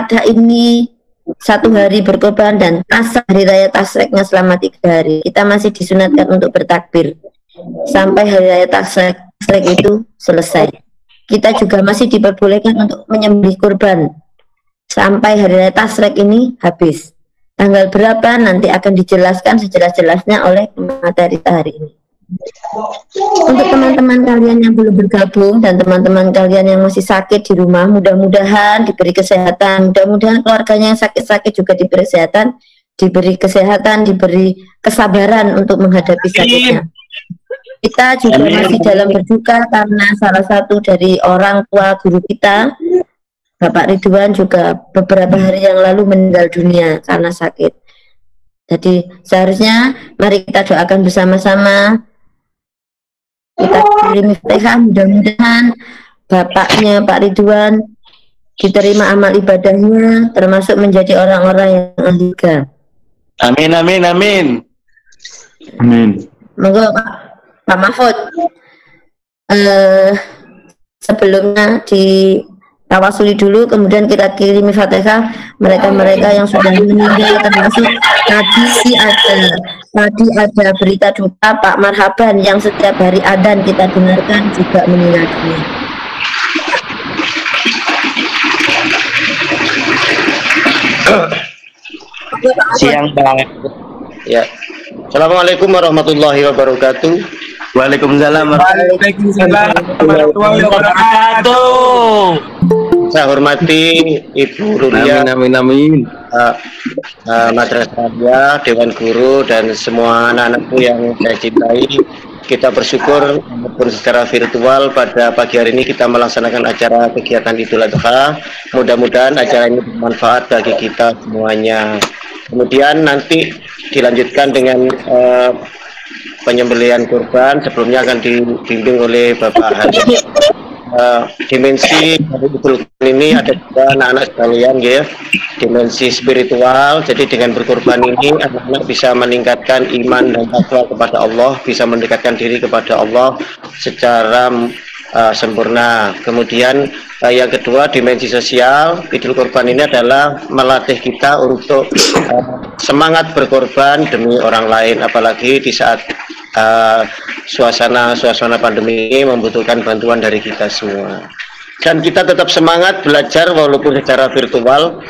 pada ini 1 hari berkorban dan asa hari raya Tasyreknya selama 3 hari. Kita masih disunatkan untuk bertakbir sampai hari raya Tasyrik itu selesai. Kita juga masih diperbolehkan untuk menyembelih kurban sampai hari raya Tasyrik ini habis. Tanggal berapa nanti akan dijelaskan sejelas-jelasnya oleh materi hari ini. Untuk teman-teman kalian yang belum bergabung dan teman-teman kalian yang masih sakit di rumah, mudah-mudahan diberi kesehatan, mudah-mudahan keluarganya yang sakit-sakit juga diberi kesehatan, diberi kesabaran untuk menghadapi sakitnya. Kita juga masih dalam berduka karena salah satu dari orang tua guru kita, Bapak Ridwan, juga beberapa hari yang lalu meninggal dunia karena sakit. Jadi seharusnya mari kita doakan bersama-sama, kita kirim Fatihah, mudah-mudahan bapaknya Pak Ridwan diterima amal ibadahnya, termasuk menjadi orang-orang yang ahli. Amin, amin, amin. Amin. Monggo Pak Mahfud, sebelumnya ditawasuli dulu, kemudian kita kirimi Fatihah mereka-mereka yang sudah meninggal, termasuk tadi ada berita duka Pak Marhaban yang setiap hari adzan kita dengarkan juga meninggal dunia. Siang Bang. Ya. Assalamualaikum warahmatullahi wabarakatuh. Waalaikumsalam warahmatullahi wabarakatuh. Saya hormati Ibu Rulia, amin. Madrasah, Dewan Guru, dan semua anak-anakku yang saya cintai. Kita bersyukur walaupun secara virtual pada pagi hari ini kita melaksanakan acara kegiatan Idul Adha. Mudah-mudahan acara ini bermanfaat bagi kita semuanya. Kemudian nanti dilanjutkan dengan penyembelihan kurban. Sebelumnya akan dibimbing oleh Bapak Haji. Dimensi dari Idul ini ada juga anak-anak sekalian ya, dimensi spiritual. Jadi dengan berkorban ini anak-anak bisa meningkatkan iman dan takwa kepada Allah, bisa mendekatkan diri kepada Allah secara sempurna. Kemudian yang kedua, dimensi sosial. Idul Kurban ini adalah melatih kita untuk semangat berkorban demi orang lain, apalagi di saat suasana pandemi ini membutuhkan bantuan dari kita semua. Dan kita tetap semangat belajar walaupun secara virtual.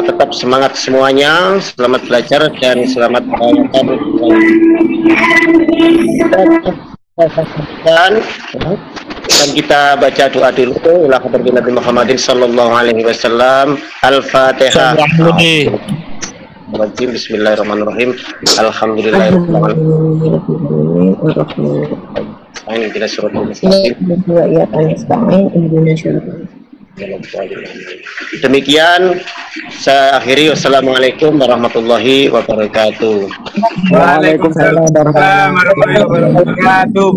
Tetap semangat semuanya, selamat belajar dan selamat merayakan. Dan kita baca doa dulu. Ila hadratin Nabi Muhammadin sallallahu alaihi wasallam. Al-Fatihah. Bismillahirrahmanirrahim. Demikian saya akhiri. Wassalamualaikum warahmatullahi wabarakatuh. Waalaikumsalam warahmatullahi wabarakatuh.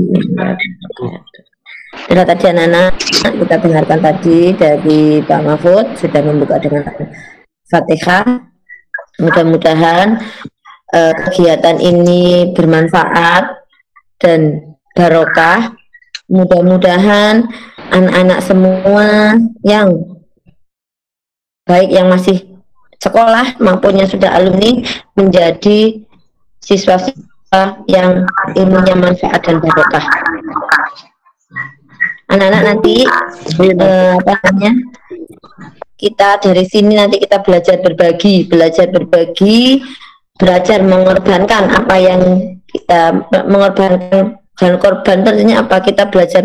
Sudah tadi anak-anak kita dengarkan tadi dari Pak Mahfud sudah membuka dengan Fatihah. Mudah-mudahan kegiatan ini bermanfaat dan barokah. Mudah-mudahan anak-anak semua yang baik yang masih sekolah maupun yang sudah alumni menjadi siswa-siswa yang ilmunya manfaat dan barokah. Anak-anak nanti kita dari sini nanti kita belajar berbagi, belajar mengorbankan apa yang kita mengorbankan. Dan korban tentunya apa, kita belajar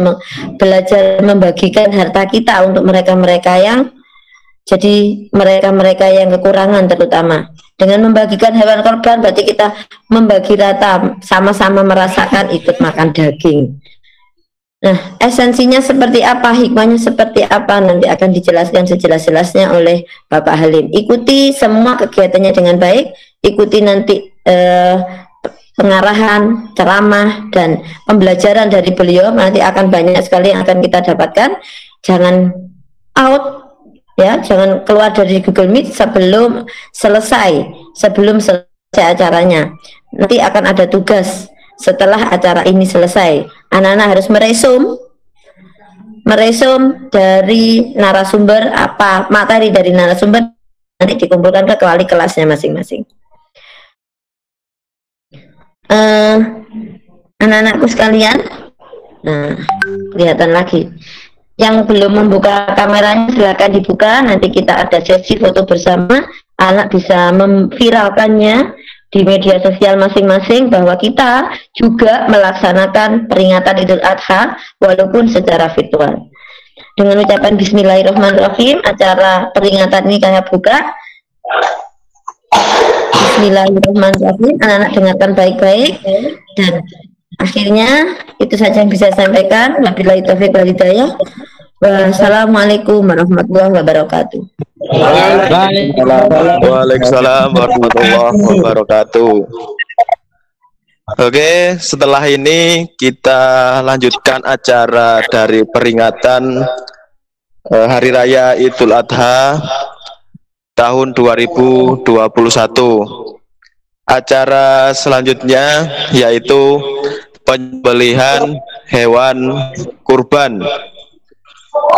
membagikan harta kita untuk mereka-mereka yang yang kekurangan, terutama dengan membagikan hewan korban berarti kita membagi rata, sama-sama merasakan ikut makan daging. Nah, esensinya seperti apa, hikmahnya seperti apa, nanti akan dijelaskan sejelas-jelasnya oleh Bapak Halim. Ikuti semua kegiatannya dengan baik, ikuti nanti pengarahan, ceramah, dan pembelajaran dari beliau. Nanti akan banyak sekali yang akan kita dapatkan. Jangan out, ya, jangan keluar dari Google Meet sebelum selesai acaranya. Nanti akan ada tugas setelah acara ini selesai. Anak-anak harus meresum dari narasumber, apa materi dari narasumber nanti dikumpulkan ke wali kelasnya masing-masing. Anak-anakku sekalian, nah kelihatan lagi. Yang belum membuka kameranya silakan dibuka. Nanti kita ada sesi foto bersama. Anak bisa memviralkannya di media sosial masing-masing bahwa kita juga melaksanakan peringatan Idul Adha walaupun secara virtual. Dengan ucapan Bismillahirrahmanirrahim, acara peringatan ini saya buka. Bismillahirrahmanirrahim. Anak-anak dengarkan baik-baik. Dan akhirnya itu saja yang bisa saya sampaikan. Wabillahi taufiq wal hidayah. Wassalamualaikum warahmatullahi wabarakatuh. Waalaikumsalam warahmatullahi wabarakatuh. Oke, setelah ini kita lanjutkan acara dari peringatan Hari Raya Idul Adha tahun 2021. Acara selanjutnya yaitu penyembelihan hewan kurban.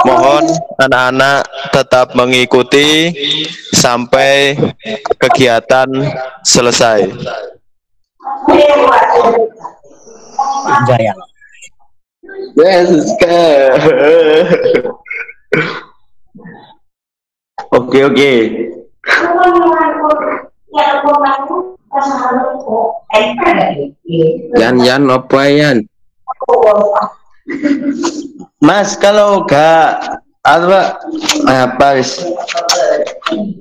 Mohon anak-anak tetap mengikuti sampai kegiatan selesai. Jaya. Oke. Yan apa Yan? Mas, kalau gak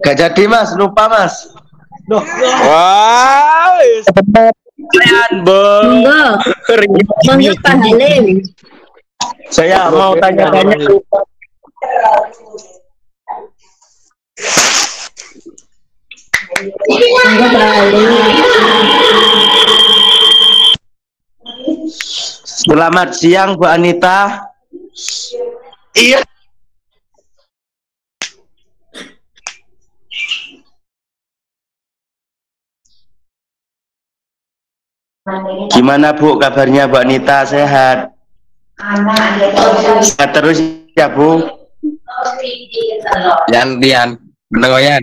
gak jadi Mas, lupa Mas. Wah, Monggo Pak Halim. Saya mau tanya-tanya. Monggo Pak Halim. Selamat siang Bu Anita. iya. Gimana Bu kabarnya Bu Anita, sehat? Sehat terus ya Bu. Yan, menengoyan.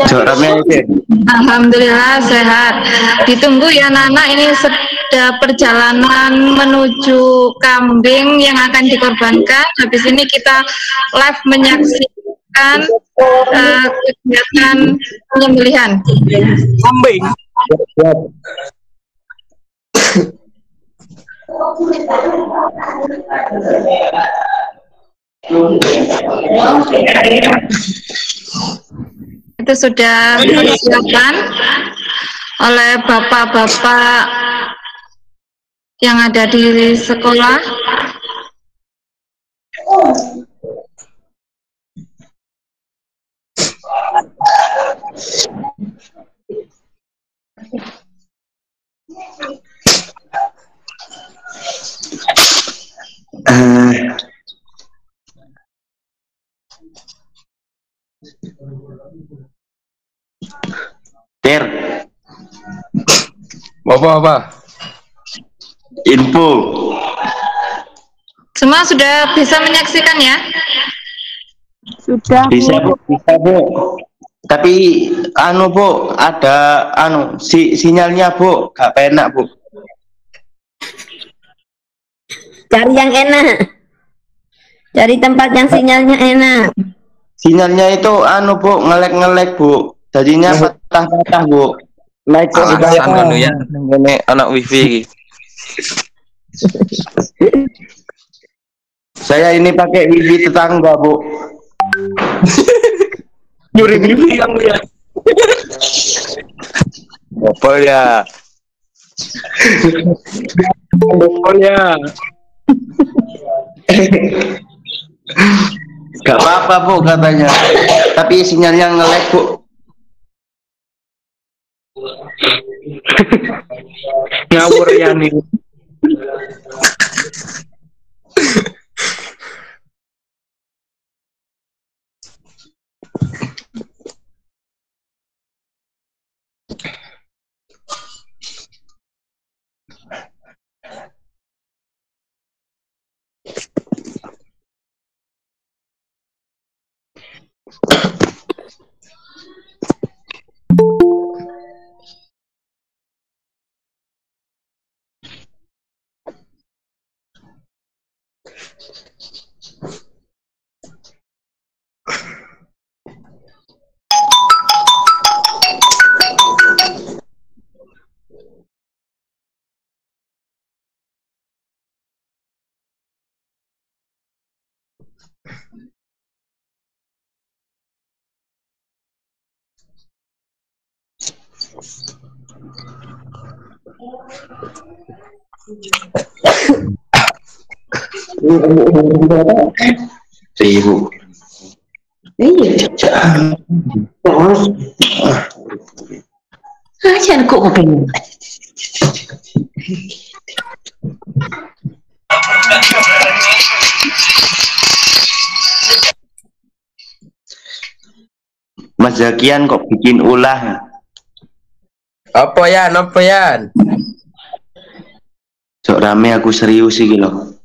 Joromnya itu. Alhamdulillah sehat. Ditunggu ya Nana, ini sudah perjalanan menuju kambing yang akan dikorbankan. Habis ini kita live menyaksikan kegiatan penyembelihan Kambing. itu sudah disiapkan oleh bapak-bapak yang ada di sekolah. Ter, Apa? info. Semua sudah bisa menyaksikan ya? Sudah, Bisa Bu. Tapi Bu, ada sinyalnya Bu, gak enak Bu. Cari yang enak. Cari tempat yang sinyalnya enak. Sinyalnya itu Bu, ngelek Bu. Jadinya patah-patah Bu. Naik ke Alasan kan ya, ini anak wifi. Saya ini pakai wifi tetangga Bu. Nyuri wifi kamu ya. Apa ya? Gak apa-apa Bu katanya. Tapi sinyalnya ngelek Bu. Ngawur ya nih. Seribu. Jangan kok pengen. Mas Zakian kok bikin ulah? Apa Yan? Apa Yan? Sok rame aku serius sih loh.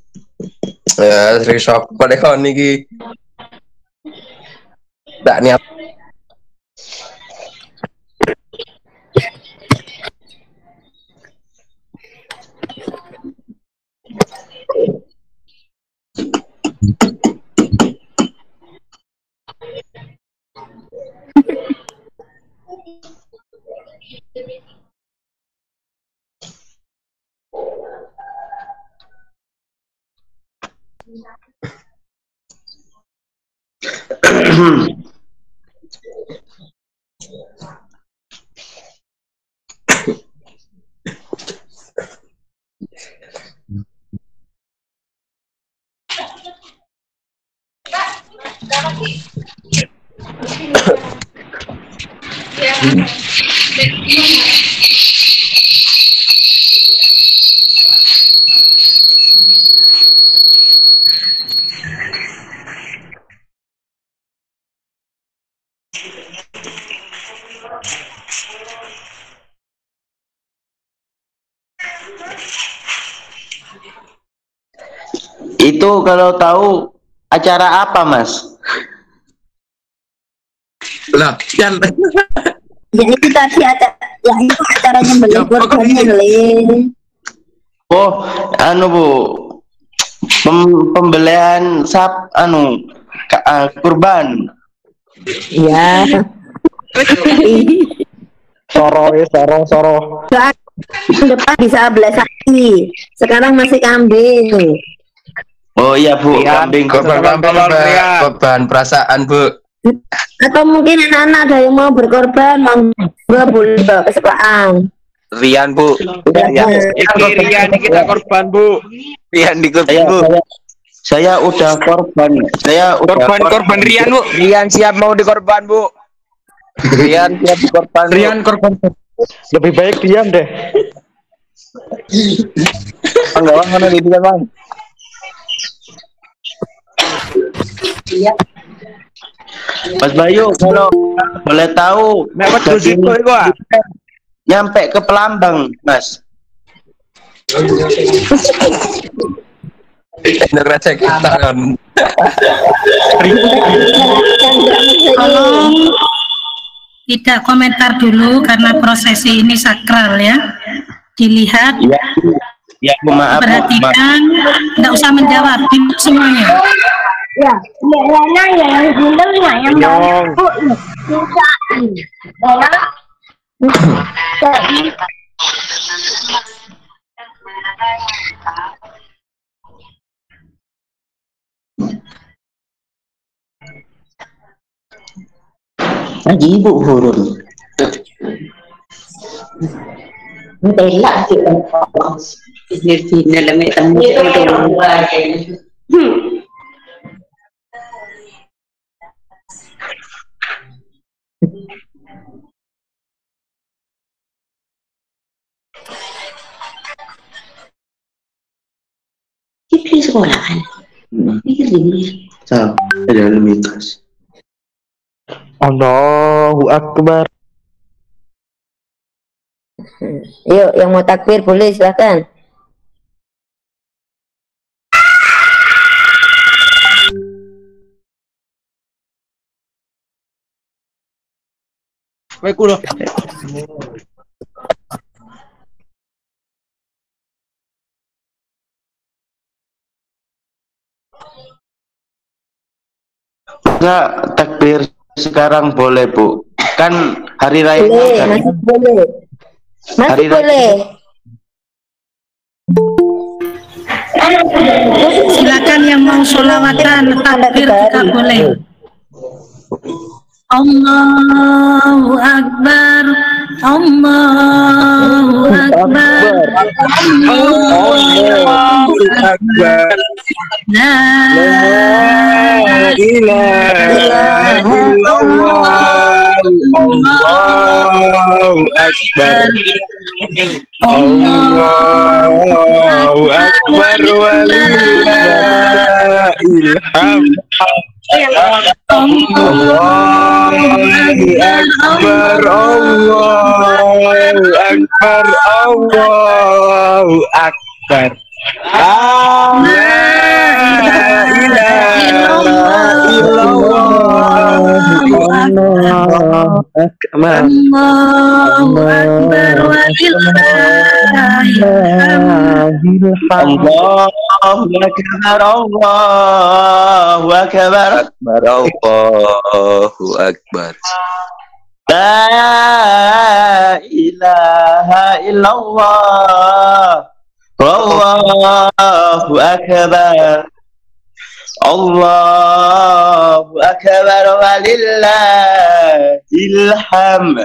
Ya, serius apa deh kon niki? Tak niat. Itu kalau tahu acara apa, Mas? Lah, Yan. Ya itu tadi ya itu acaranya beli korbannya Le. Oh, anu Bu, pembelian kurban. Ya. Soro. Depan bisa belas sapi. Sekarang masih kambing. Oh iya Bu, kambing. Korban perasaan Bu. Atau mungkin anak-anak ada yang mau berkorban, mau boleh bawa ke sekolahan. Rian Bu. Rian kita korban Bu. Rian dikorban Bu. Saya udah korban. Saya udah Korban Rian Bu. Rian siap mau dikorban Bu. Rian siap dikorban. Rian korban. Lebih baik diam deh. Enggak mana di dia Bang. Iya. Mas Bayu, kalau boleh tahu nyampe ke Pelambang, Mas. Ngerasa kita kan. Tolong tidak komentar dulu karena prosesi ini sakral ya. Dilihat, Ya, maaf. perhatikan, tidak usah menjawab semuanya. Ya, Lena yang gundul nggak yang Bu. Lagi ibu hurun. Telak sih kan. Ini lemah tamu itu. Di sekolahan. Pikir gini. Ada dalam mitos. Allahu Akbar. Yuk, yang mau takbir boleh silakan. Baik udah. Enggak, takbir sekarang boleh Bu. Kan hari raya. Boleh, masih boleh. Masih boleh. Silakan yang mau sholawatan takbir juga boleh. Allahu Akbar, Allahu Akbar. Allahu Akbar. La ilaha illallah. Allahu Akbar. Allahu Akbar walillahil hamd. Allahu Akbar, Allahu Akbar, Allahu Akbar. La ilaha illallah. Allahu Akbar walillahil hamd. Allahu Akbar, Allahu Akbar, Allahu Akbar. La ilaha illallah. Allahu Akbar. Allahu Akbar walillahil hamd.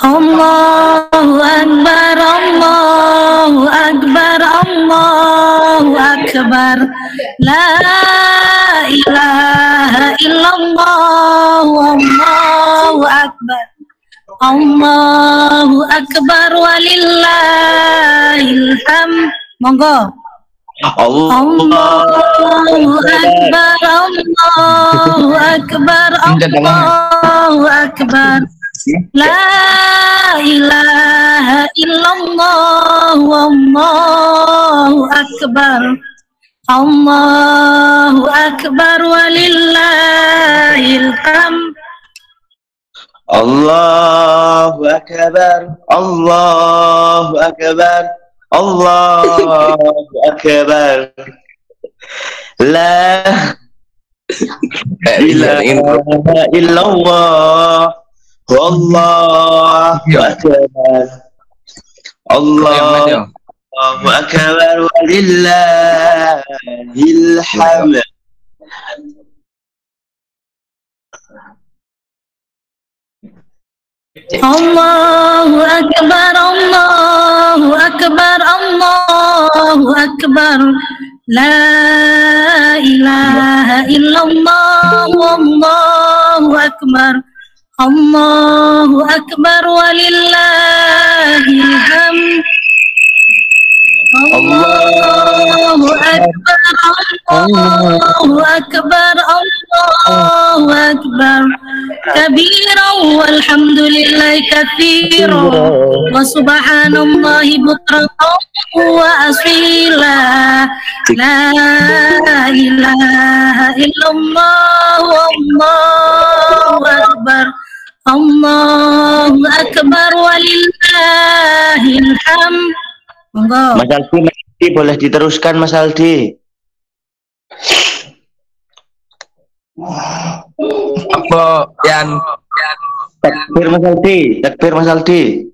Allahu Akbar, Allahu Akbar, Allahu Akbar. La ilaha illallah, Allahu Akbar. Allahu Akbar walillahil hamd. Monggo. Allahu Akbar, Allahu Akbar, Allahu Akbar. La ilaha illallah, Allahu Akbar. Allahu Akbar walillahil hamd. Allahu Akbar, Allahu Akbar, Allahu Akbar. La ilaha illallah. Allahu Akbar. Allahu Akbar walillahil hamd. Allahu Akbar, Allahu Akbar, Allahu Akbar. La ilaha illallah, Allahu Akbar. Allahu Akbar walillahil hamd. Allahu Akbar, Allahu Akbar, Allahu Akbar. Kabiran walhamdulillahi katsiran wa subhanallahi bukratan wa asila. La ilaha illallah, Allahu Akbar. Allahu Akbar walillahil hamd. Monggo. Mas Aldi boleh diteruskan Mas Aldi. Apa yang Takbir Mas Aldi, takbir Mas Aldi.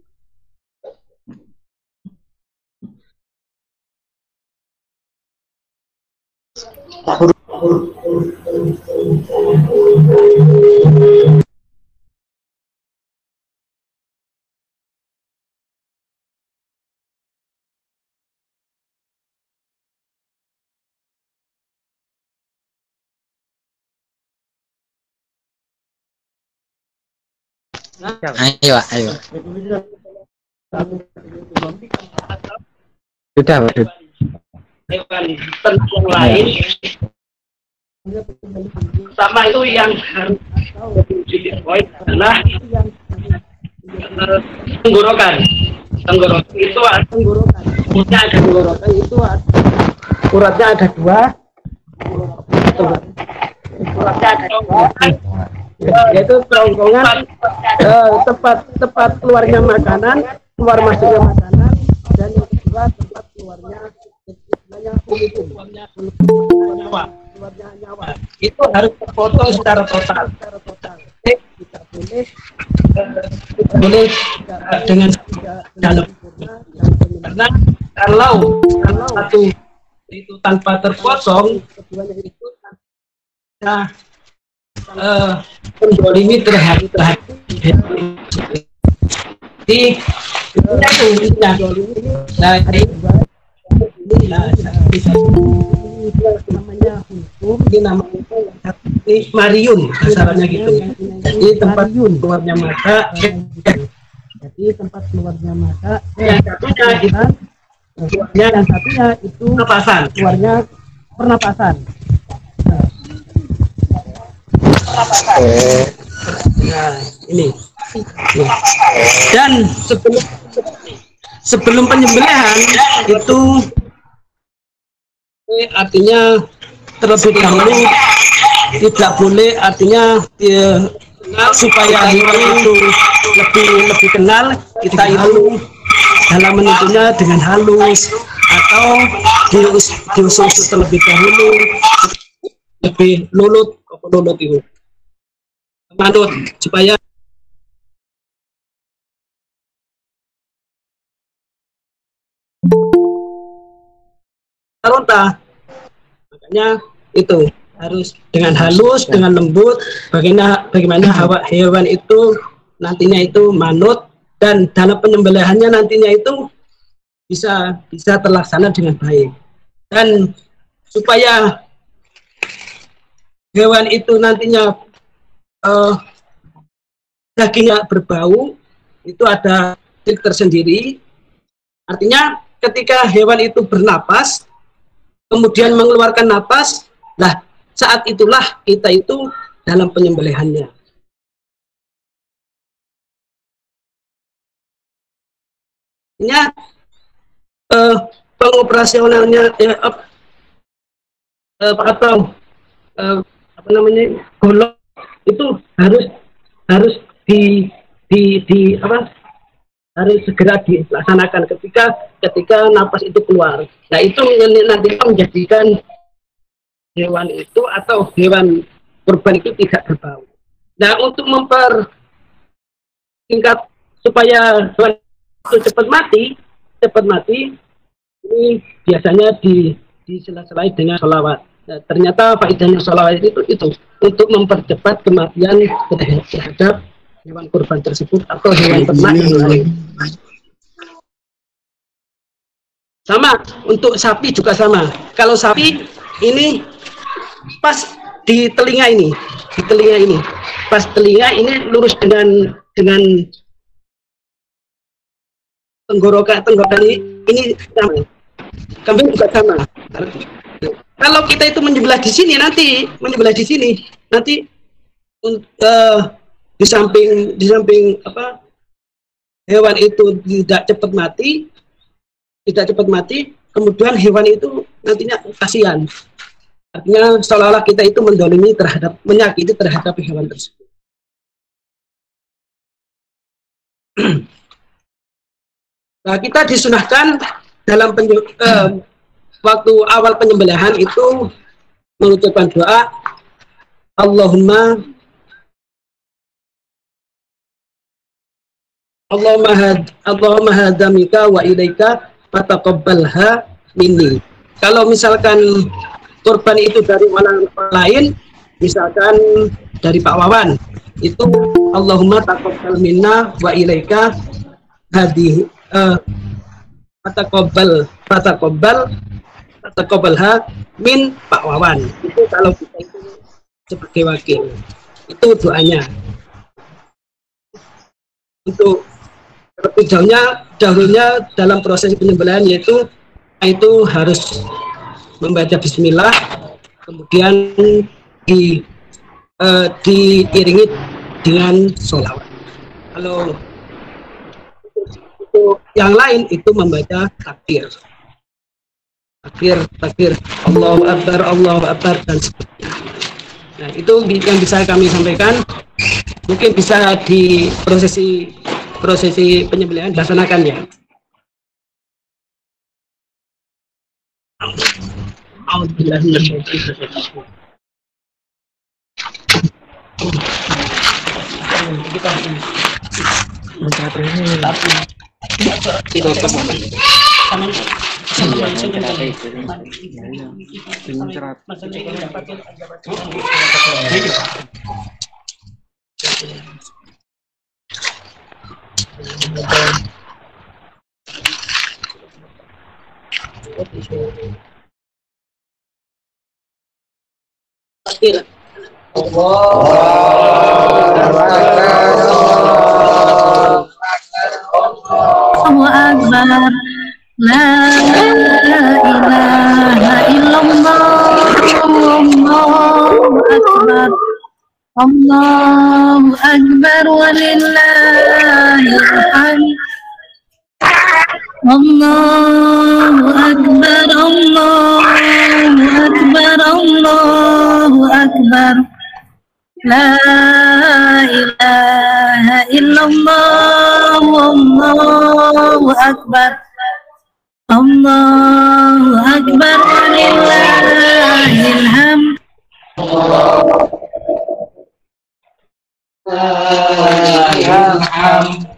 Ayo, ayo. Sudah, Waduh. Yang lain sama itu yang harus poin adalah tenggorokan. Tenggorokan itu ada tenggorokan itu uratnya ada dua. Uratnya ada dua. Yaitu kerongkongan tempat keluarnya makanan, keluar masuknya makanan, dan yang kedua tempat keluarnya nyawa. Itu harus terfoto secara total. Tidak boleh dengan dalam. Karena kalau satu itu tanpa terpotong, keduanya itu nah, mendolimi terhadap di namanya hukum, ini namanya Mariun asalnya gitu. Ini tempat keluarnya mata, jadi tempat keluarnya mata. Yang satunya itu keluarnya, yang satunya itu pernapasan, keluarnya pernapasan. Nah, ini. Dan sebelum penyembelihan itu artinya terlebih dahulu tidak boleh, artinya supaya hewan itu lebih kenal, kita itu dalam menentunya dengan halus atau diusut terlebih dahulu, lebih lulut itu manut supaya ronta. Makanya itu harus dengan halus, dengan lembut, bagaimana hewan itu nantinya itu manut, dan dalam penyembelihannya nantinya itu bisa terlaksana dengan baik. Dan supaya hewan itu nantinya dagingnya berbau, itu ada trik tersendiri. Artinya ketika hewan itu bernapas, kemudian mengeluarkan napas, lah saat itulah kita itu dalam penyembelihannya. Pengoperasionalnya atau apa namanya, golok itu harus harus segera dilaksanakan ketika napas itu keluar. Nah, itu nanti menjadikan hewan itu atau hewan kurban itu tidak berbau. Nah, untuk mempersingkat supaya hewan itu cepat mati, ini biasanya disela-selai dengan sholawat. Nah, ternyata faedahnya sholawat itu untuk mempercepat kematian terhadap hewan kurban tersebut atau hewan ternak yang lain. Sama untuk sapi juga sama. Kalau sapi ini pas di telinga ini, pas telinga ini lurus dengan tenggorokan ini sama. Kambing juga sama. Kalau kita itu menyebelah di sini nanti di samping apa, hewan itu tidak cepat mati, kemudian hewan itu nantinya kasihan. Artinya seolah-olah kita itu mendolimi menyakiti terhadap hewan tersebut. Nah, kita disunahkan dalam waktu awal penyembelihan itu mengucapkan doa, Allahumma hadamika wa ilaika fataqabbalha minni. Kalau misalkan korban itu dari orang lain, misalkan dari Pak Wawan, itu Allahumma taqabbal minna wa ilaika hadhihi fataqabbalha min Pak Wawan. Itu kalau kita itu sebagai wakil, itu doanya. Untuk lebih dahulunya dalam proses penyembelihan yaitu harus membaca bismillah, kemudian diiringi dengan sholawat. Kalau untuk yang lain itu membaca takbir, Allahu Akbar dan sebagainya. Nah, itu yang bisa kami sampaikan. Mungkin bisa di prosesi penyembelihan dilaksanakan ya. Allahu Akbar. La ilaha illallah. Allahu Akbar. Allahu Akbar walillahil hamd. Allahu Akbar. Allahu Akbar. Allahu Akbar. La ilaha illallah. Allahu Akbar. Allahu Akbar walillahil hamd. La ilaha illallah.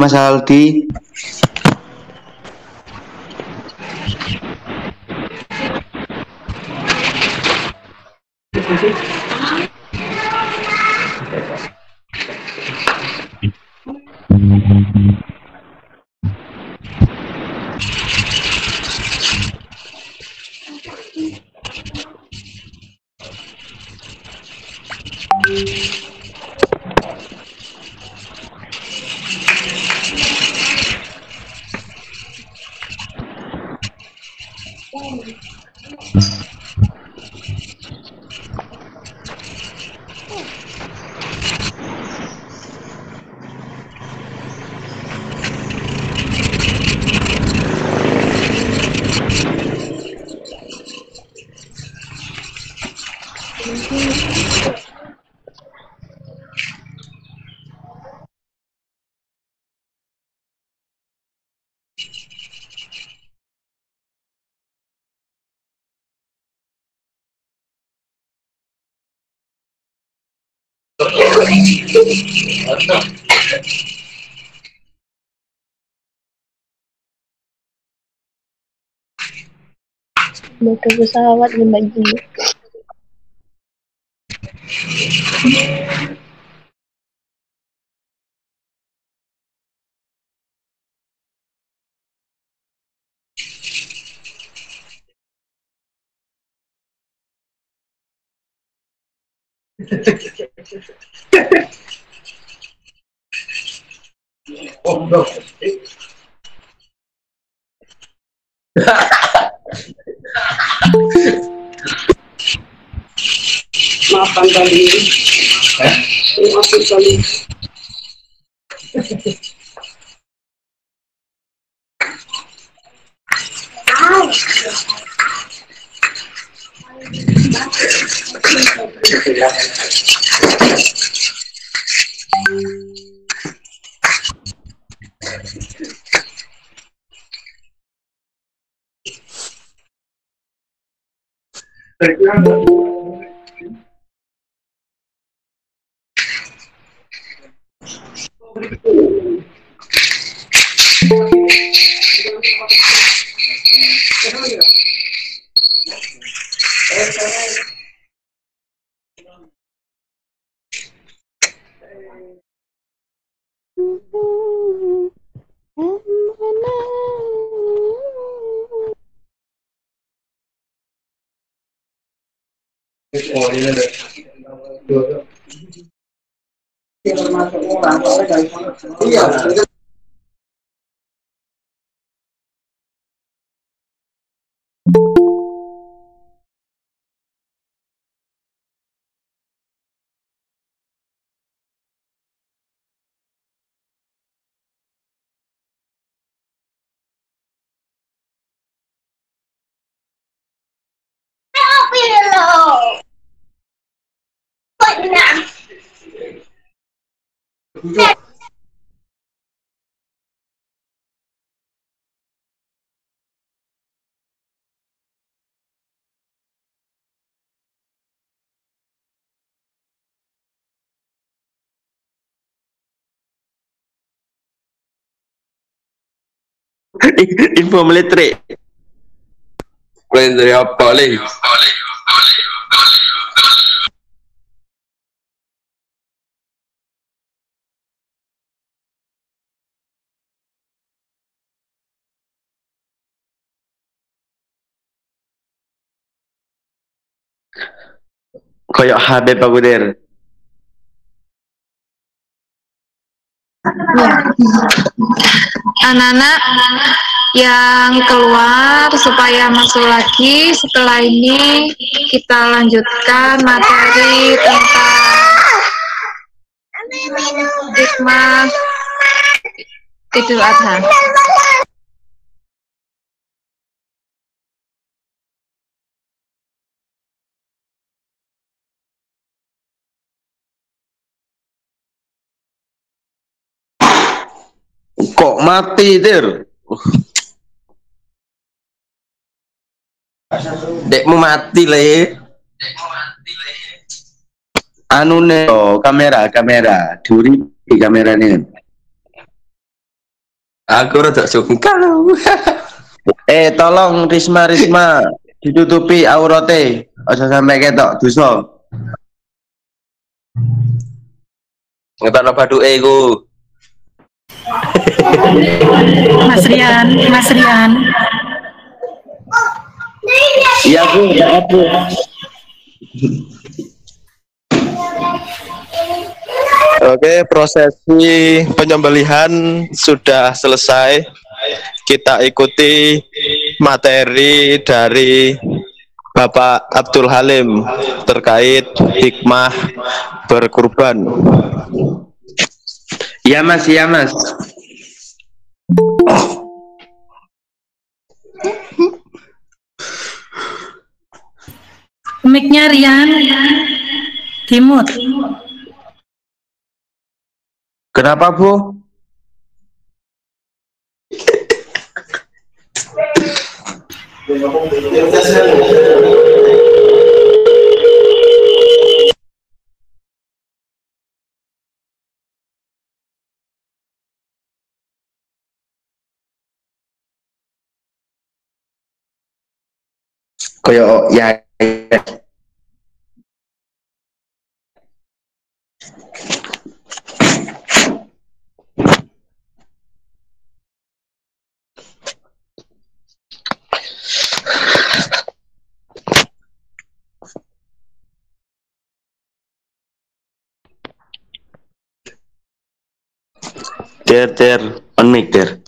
Mas Aldi. Motor pesawat membagi. Maafkan kali. Maafkan kali. Info militer. Dari apa lagi? Kayak Habib aku der. Anak-anak yang keluar supaya masuk lagi. Setelah ini kita lanjutkan materi tentang hikmah Idul Adha. Kok mati der? Dekmu mati le. Anu nih, oh, kamera, duri di kamera nih. Aku rada sungkan. Tolong Risma ditutupi aurate, aja sampai ketok dosa. Ngetan apa duwe iku? Mas Rian. Iya Bu, aku. Oke, prosesi penyembelihan sudah selesai. Kita ikuti materi dari Bapak Abdul Halim terkait hikmah berkurban. Iya Mas. Mic-nya Rian, dimut. Kenapa Bu? koyo ya. Der, on mic der.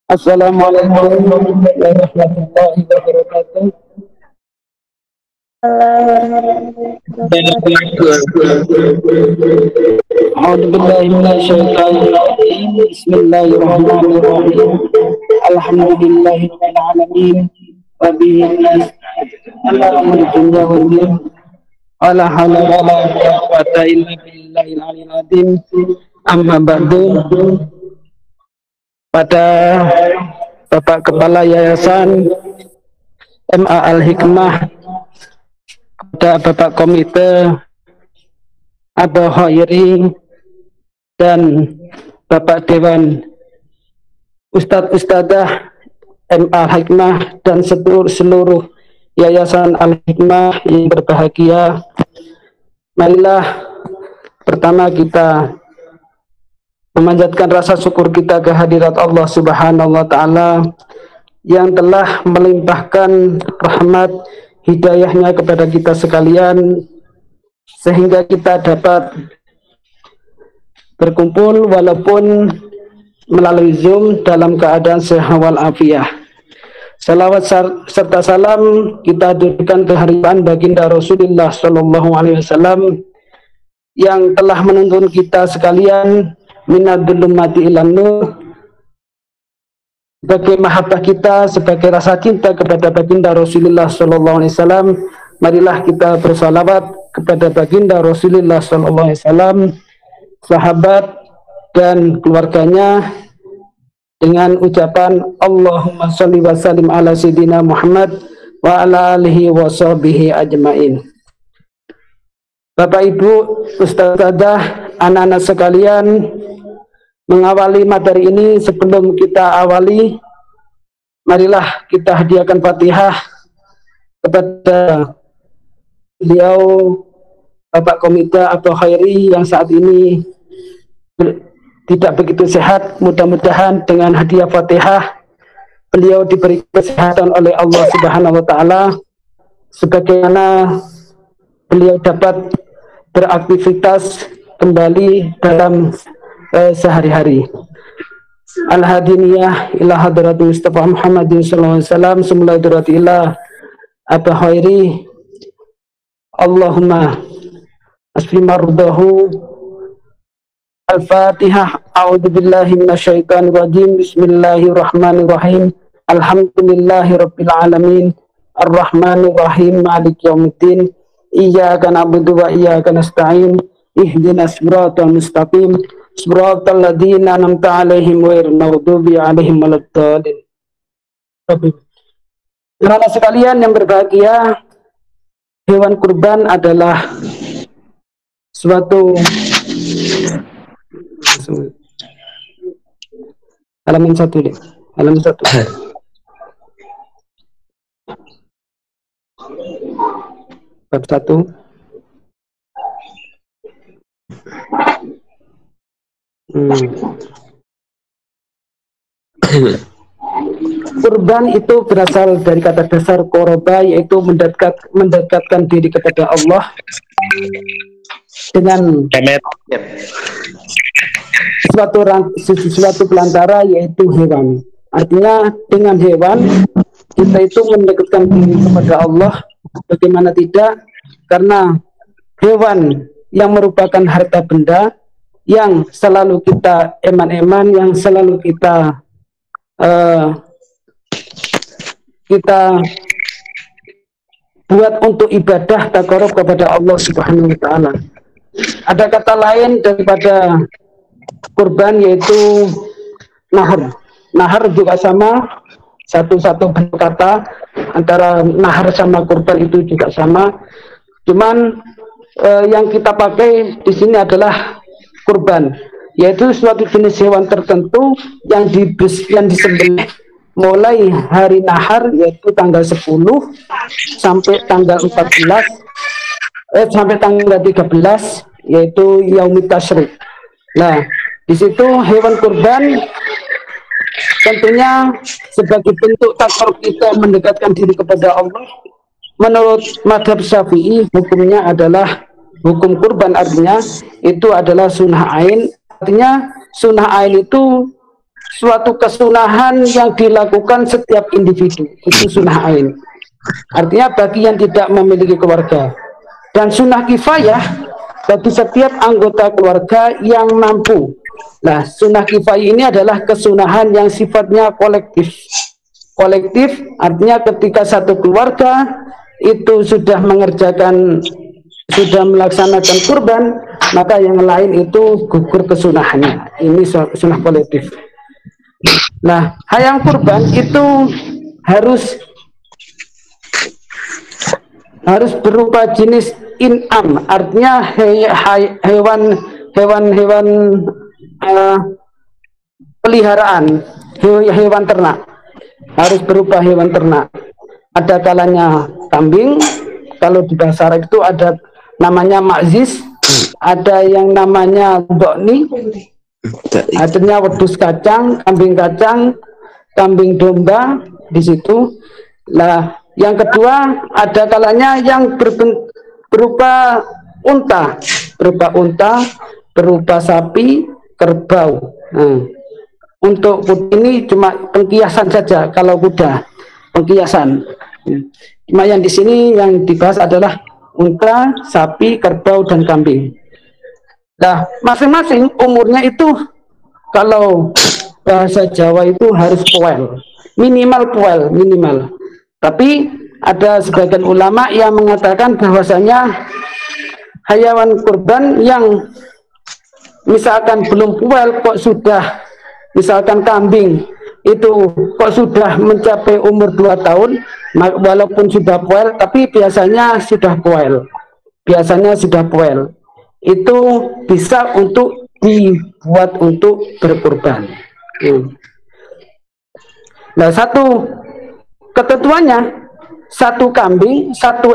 Assalamualaikum warahmatullahi wabarakatuh. Bismillahirrahmanirrahim. Alhamdulillahirabbil alamin. Wa bihi nasta'inu dunya wal din. Wala haula wala quwwata illa billahil aliyyil azim. Amma ba'du. Pada Bapak Kepala Yayasan MA Al-Hikmah, pada Bapak Komite Abah Khairi dan Bapak Dewan Ustadz-Ustadzah MA Al-Hikmah dan seluruh Yayasan Al-Hikmah yang berbahagia, marilah pertama kita memanjatkan rasa syukur kita kehadirat Allah Subhanahu wa Ta'ala yang telah melimpahkan rahmat hidayahnya kepada kita sekalian sehingga kita dapat berkumpul walaupun melalui Zoom dalam keadaan sehat walafiat. Salawat serta salam kita haturkan kehadiran baginda Rasulullah Shallallahu Alaihi Wasallam yang telah menuntun kita sekalian minadul mati ilan nur, sebagai mahabbah kita, sebagai rasa cinta kepada baginda Rasulullah Sallallahu Alaihi Wasallam, marilah kita bersalawat kepada baginda Rasulullah Sallallahu Alaihi Wasallam, sahabat dan keluarganya dengan ucapan Allahumma sholli wa sallim ala sayyidina Muhammad wa ala alihi wa sahbihi ajmain. Bapak Ibu, Ustazah, anak-anak sekalian, mengawali materi ini sebelum kita awali, marilah kita hadiahkan Fatihah kepada beliau Bapak Komite atau Khairi yang saat ini tidak begitu sehat. Mudah-mudahan dengan hadiah Fatihah beliau diberi kesehatan oleh Allah Subhanahu wa taala sebagaimana beliau dapat beraktivitas kembali dalam sehari-hari. Al-hadiniyah ila hadratul Mustafa Muhammadin sallallahu alaihi wasallam semula hadrati ila Aba Khairi. Allahumma asfi mardahu. Al-Fatihah. A'udzu billahi minasyaitonir rajim. Bismillahirrahmanirrahim. Alhamdulillahirabbil alamin. Arrahmanir rahim. Maliki yaumiddin. Iyyaka na'budu wa iyyaka nasta'in. Ihdinas siratal mustaqim. Siratal ladzina an'amta 'alaihim ghairil maghdubi 'alaihim waladdallin. Anak sekalian yang berbahagia, hewan kurban adalah suatu halaman 1 deh. Halaman 1. Bab 1. Kurban itu berasal dari kata dasar koroba, yaitu mendekatkan diri kepada Allah dengan suatu pelantara, yaitu hewan. Artinya dengan hewan kita itu mendekatkan diri kepada Allah. Bagaimana tidak? Karena hewan yang merupakan harta benda yang selalu kita eman-eman, yang selalu kita buat untuk ibadah taqarrub kepada Allah Subhanahu wa taala. Ada kata lain daripada kurban, yaitu nahar. Nahar juga sama, satu bentuk kata antara nahar sama kurban itu juga sama. Cuman yang kita pakai di sini adalah kurban, yaitu suatu jenis hewan tertentu yang disembelih mulai hari nahar, yaitu tanggal 10 sampai tanggal 14 sampai tanggal 13, yaitu yaumut tasyrik. Nah, di situ hewan kurban tentunya sebagai bentuk taqarrub kita mendekatkan diri kepada Allah. Menurut mazhab Syafi'i, hukumnya adalah hukum kurban, artinya itu adalah sunnah ain. Artinya sunnah ain itu suatu kesunahan yang dilakukan setiap individu, itu sunnah ain. Artinya bagi yang tidak memiliki keluarga. Dan sunnah kifayah bagi setiap anggota keluarga yang mampu. Nah, sunnah kifayah ini adalah kesunahan yang sifatnya kolektif. Kolektif artinya ketika satu keluarga itu sudah melaksanakan kurban, maka yang lain itu gugur kesunahannya. Ini sunnah kolektif. Nah, hayang kurban itu harus berupa jenis in'am, artinya hewan peliharaan, hewan ternak, harus berupa hewan ternak. Ada kalanya kambing, kalau di bahasa Arab itu ada namanya makzis, ada yang namanya dokni, artinya wedus kacang, kambing domba di situ. Nah, yang kedua ada kalanya yang berupa unta, berupa sapi, kerbau. Nah, untuk ini cuma pengkiasan saja, kalau kuda pengkiasan. Cuma yang di sini yang dibahas adalah unta, sapi, kerbau, dan kambing. Nah, masing-masing umurnya itu kalau bahasa Jawa itu harus poel, minimal. Tapi ada sebagian ulama yang mengatakan bahwasanya hewan kurban yang misalkan belum puel kok sudah, misalkan kambing itu kok sudah mencapai umur 2 tahun, walaupun sudah poel, tapi biasanya sudah poel. Biasanya sudah poel. Itu bisa untuk dibuat untuk berkurban. Nah, satu ketentuannya, satu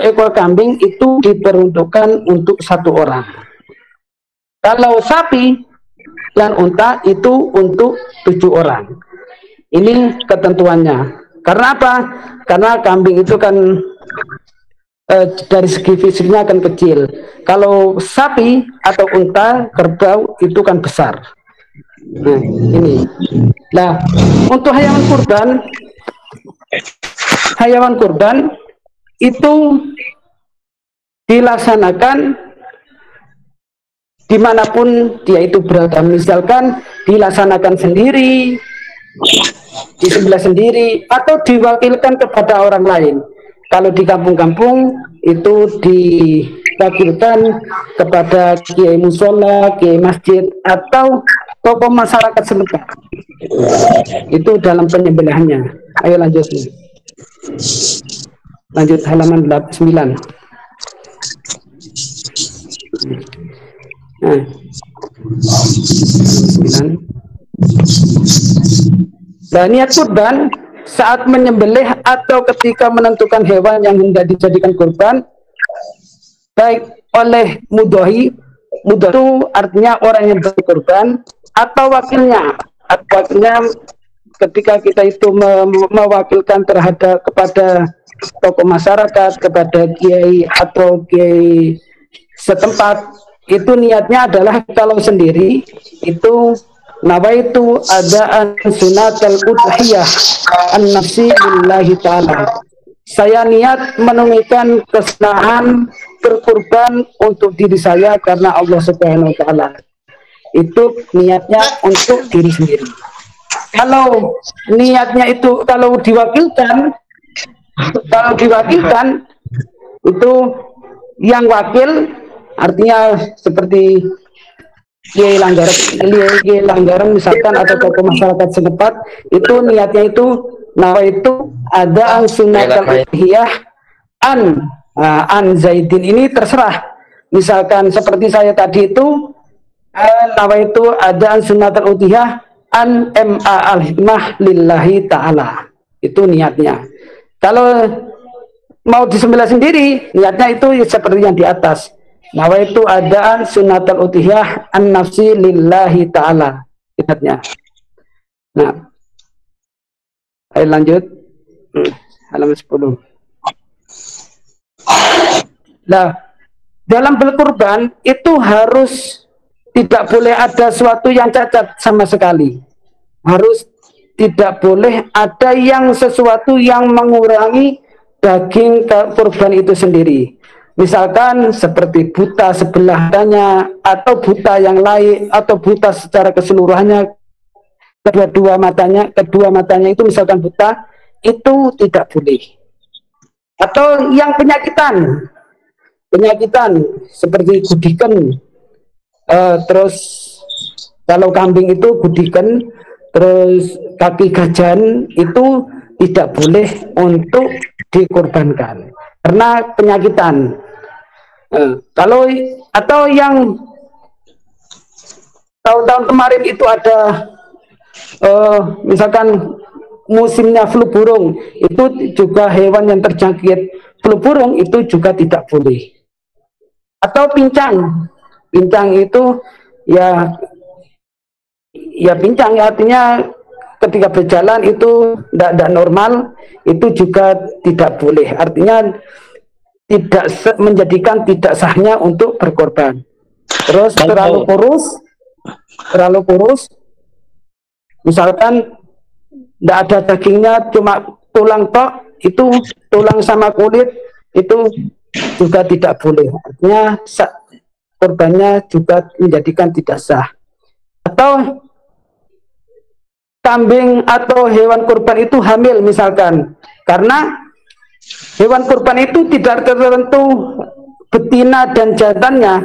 ekor kambing itu diperuntukkan untuk 1 orang. Kalau sapi dan unta itu untuk 7 orang. Ini ketentuannya. Karena apa? Karena kambing itu kan dari segi fisiknya akan kecil. Kalau sapi atau unta, kerbau itu kan besar. Nah, ini. Nah, untuk hayawan kurban itu dilaksanakan dimanapun dia itu berada. Misalkan dilaksanakan sendiri, disembelih sendiri, atau diwakilkan kepada orang lain. Kalau di kampung-kampung itu diwakilkan kepada kiai musola, kiai masjid, atau tokoh masyarakat setempat. Itu dalam penyembelihannya. Ayo lanjut. Lanjut halaman 9. Nah, 9. Nah, niat kurban saat menyembelih atau ketika menentukan hewan yang hendak dijadikan kurban, baik oleh mudhohi, mudhoh itu artinya orang yang berkurban, atau wakilnya. Wakilnya ketika kita itu mewakilkan kepada tokoh masyarakat, kepada kiai atau kiai setempat, itu niatnya adalah kalau sendiri itu nawaitu adaan sunatal udhiyah an-nafsi lillahi ta'ala. Saya niat menunaikan kesunahan berkurban untuk diri saya karena Allah Subhanahu wa taala. Itu niatnya untuk diri sendiri. Kalau niatnya itu kalau diwakilkan itu yang wakil artinya seperti Kiai Langgareng misalkan atau tokoh masyarakat setempat, itu niatnya itu nawaitu ada sunatul udhiyah an Zaidin. Ini terserah. Misalkan seperti saya tadi itu nawaitu ada sunatul udhiyah an ma al-hikmah lillahi ta'ala. Itu niatnya. Kalau mau disembelih sendiri, niatnya itu seperti yang di atas. Nawaitu adaan sunatul udhiyah an nafsi lillahi ta'ala. Niatnya. Nah, ayo lanjut. Halaman 10. Nah, dalam berkurban itu harus tidak boleh ada sesuatu yang cacat sama sekali. Harus tidak boleh ada yang sesuatu yang mengurangi daging kurban itu sendiri. Misalkan seperti buta sebelah matanya, atau buta yang lain, atau buta secara keseluruhannya, kedua matanya itu misalkan buta, itu tidak boleh. Atau yang penyakitan seperti gudikan, terus kalau kambing itu gudikan, terus kaki gajan itu tidak boleh untuk dikorbankan karena penyakitan. Kalau atau yang tahun-tahun kemarin itu ada misalkan musimnya flu burung, itu juga hewan yang terjangkit flu burung itu juga tidak boleh. Atau pincang itu ya pincang artinya ketika berjalan itu tidak normal, itu juga tidak boleh. Artinya tidak menjadikan tidak sahnya untuk berkorban. Terus terlalu kurus, misalkan tidak ada dagingnya, cuma tulang tok, itu tulang sama kulit itu juga tidak boleh. Artinya korbannya juga menjadikan tidak sah. Atau kambing atau hewan kurban itu hamil misalkan, karena hewan kurban itu tidak tertentu betina dan jantannya.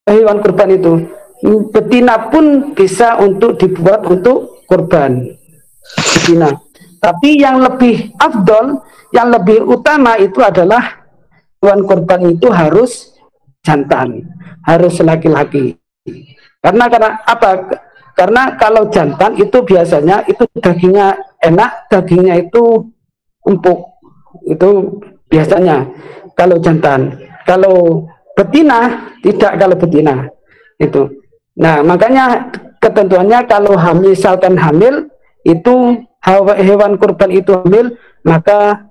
Hewan kurban itu betina pun bisa untuk dibuat untuk kurban betina. Tapi yang lebih afdol, yang lebih utama itu adalah hewan kurban itu harus jantan, harus laki-laki. Karena apa? Karena kalau jantan itu biasanya itu dagingnya enak, dagingnya itu empuk. Itu biasanya kalau jantan. Kalau betina tidak, kalau betina itu. Nah, makanya ketentuannya kalau misalkan hamil itu hewan kurban itu hamil, maka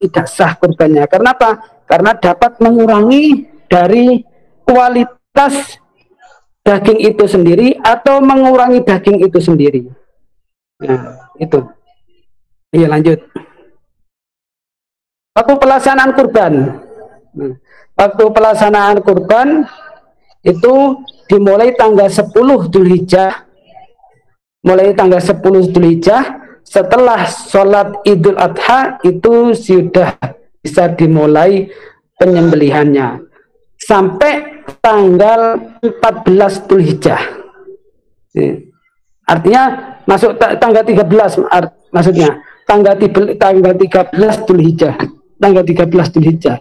tidak sah kurbannya. Karena apa? Karena dapat mengurangi dari kualitas daging itu sendiri atau mengurangi daging itu sendiri. Nah, itu. Iya, lanjut. Waktu pelaksanaan kurban. Waktu pelaksanaan kurban itu dimulai tanggal 10 Dzulhijjah. Mulai tanggal 10 Dzulhijjah, setelah sholat Idul Adha itu sudah bisa dimulai penyembelihannya sampai tanggal 14 Dzulhijjah. Artinya masuk tanggal 13, maksudnya tanggal 13 Dzulhijjah. Tanggal 13 Dzulhijjah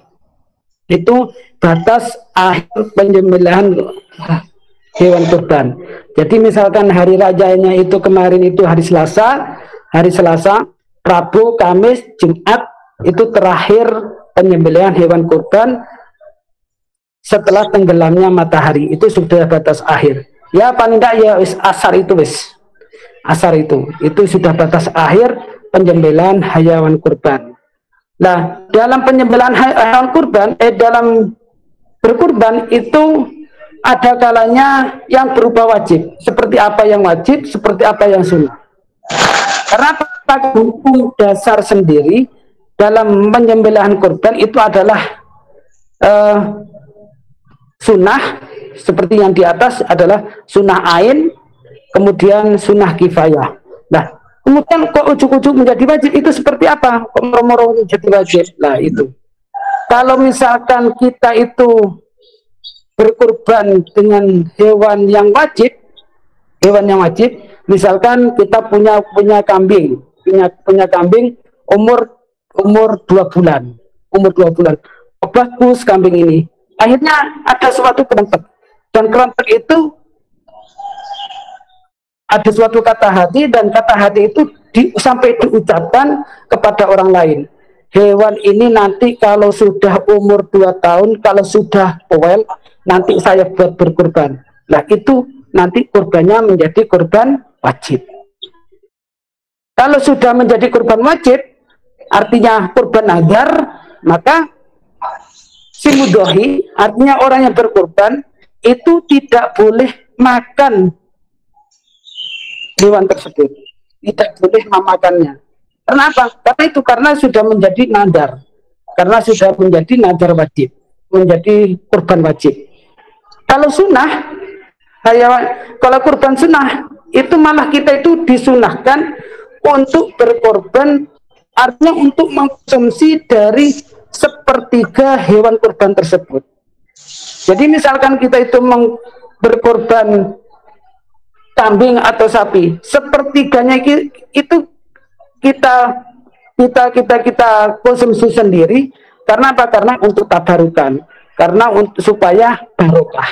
itu batas akhir penyembelihan hewan kurban. Jadi misalkan hari rajanya itu kemarin itu hari Selasa, Rabu, Kamis, Jumat itu terakhir penyembelihan hewan kurban setelah tenggelamnya matahari, itu sudah batas akhir. Ya paling tidak ya asar itu asar itu sudah batas akhir penyembelihan hewan kurban. Nah, dalam penyembelihan hewan kurban, dalam berkurban itu ada kalanya yang berupa wajib. Seperti apa yang wajib, seperti apa yang sunnah. Karena pada hukum dasar sendiri dalam penyembelihan kurban itu adalah sunnah, seperti yang di atas adalah sunnah ain, kemudian sunnah kifayah. Nah, kemudian kok ujuk-ujuk menjadi wajib itu seperti apa? Kok moro-moro menjadi wajib? Nah, itu. Kalau misalkan kita itu berkurban dengan hewan yang wajib, misalkan kita punya kambing, punya kambing umur 2 bulan. Oh, bagus kambing ini. Akhirnya ada suatu kelompok, dan kelompok itu ada suatu kata hati, dan kata hati itu sampai diucapkan kepada orang lain. Hewan ini nanti kalau sudah umur 2 tahun, kalau sudah powel, nanti saya buat berkurban. Nah, itu nanti kurbannya menjadi kurban wajib. Kalau sudah menjadi kurban wajib, artinya kurban nadar, maka si mudhohi, artinya orang yang berkurban, itu tidak boleh makan hewan tersebut, tidak boleh memakannya. Kenapa? Karena sudah menjadi nadar, karena sudah menjadi nadar wajib, menjadi kurban wajib. Kalau sunnah, kalau kurban sunnah itu malah kita itu disunahkan untuk berkorban, artinya untuk mengkonsumsi dari 1/3 hewan kurban tersebut. Jadi misalkan kita itu berkorban kambing atau sapi, 1/3-nya itu kita konsumsi sendiri. Karena apa? Karena untuk tabarukan, karena supaya barokah,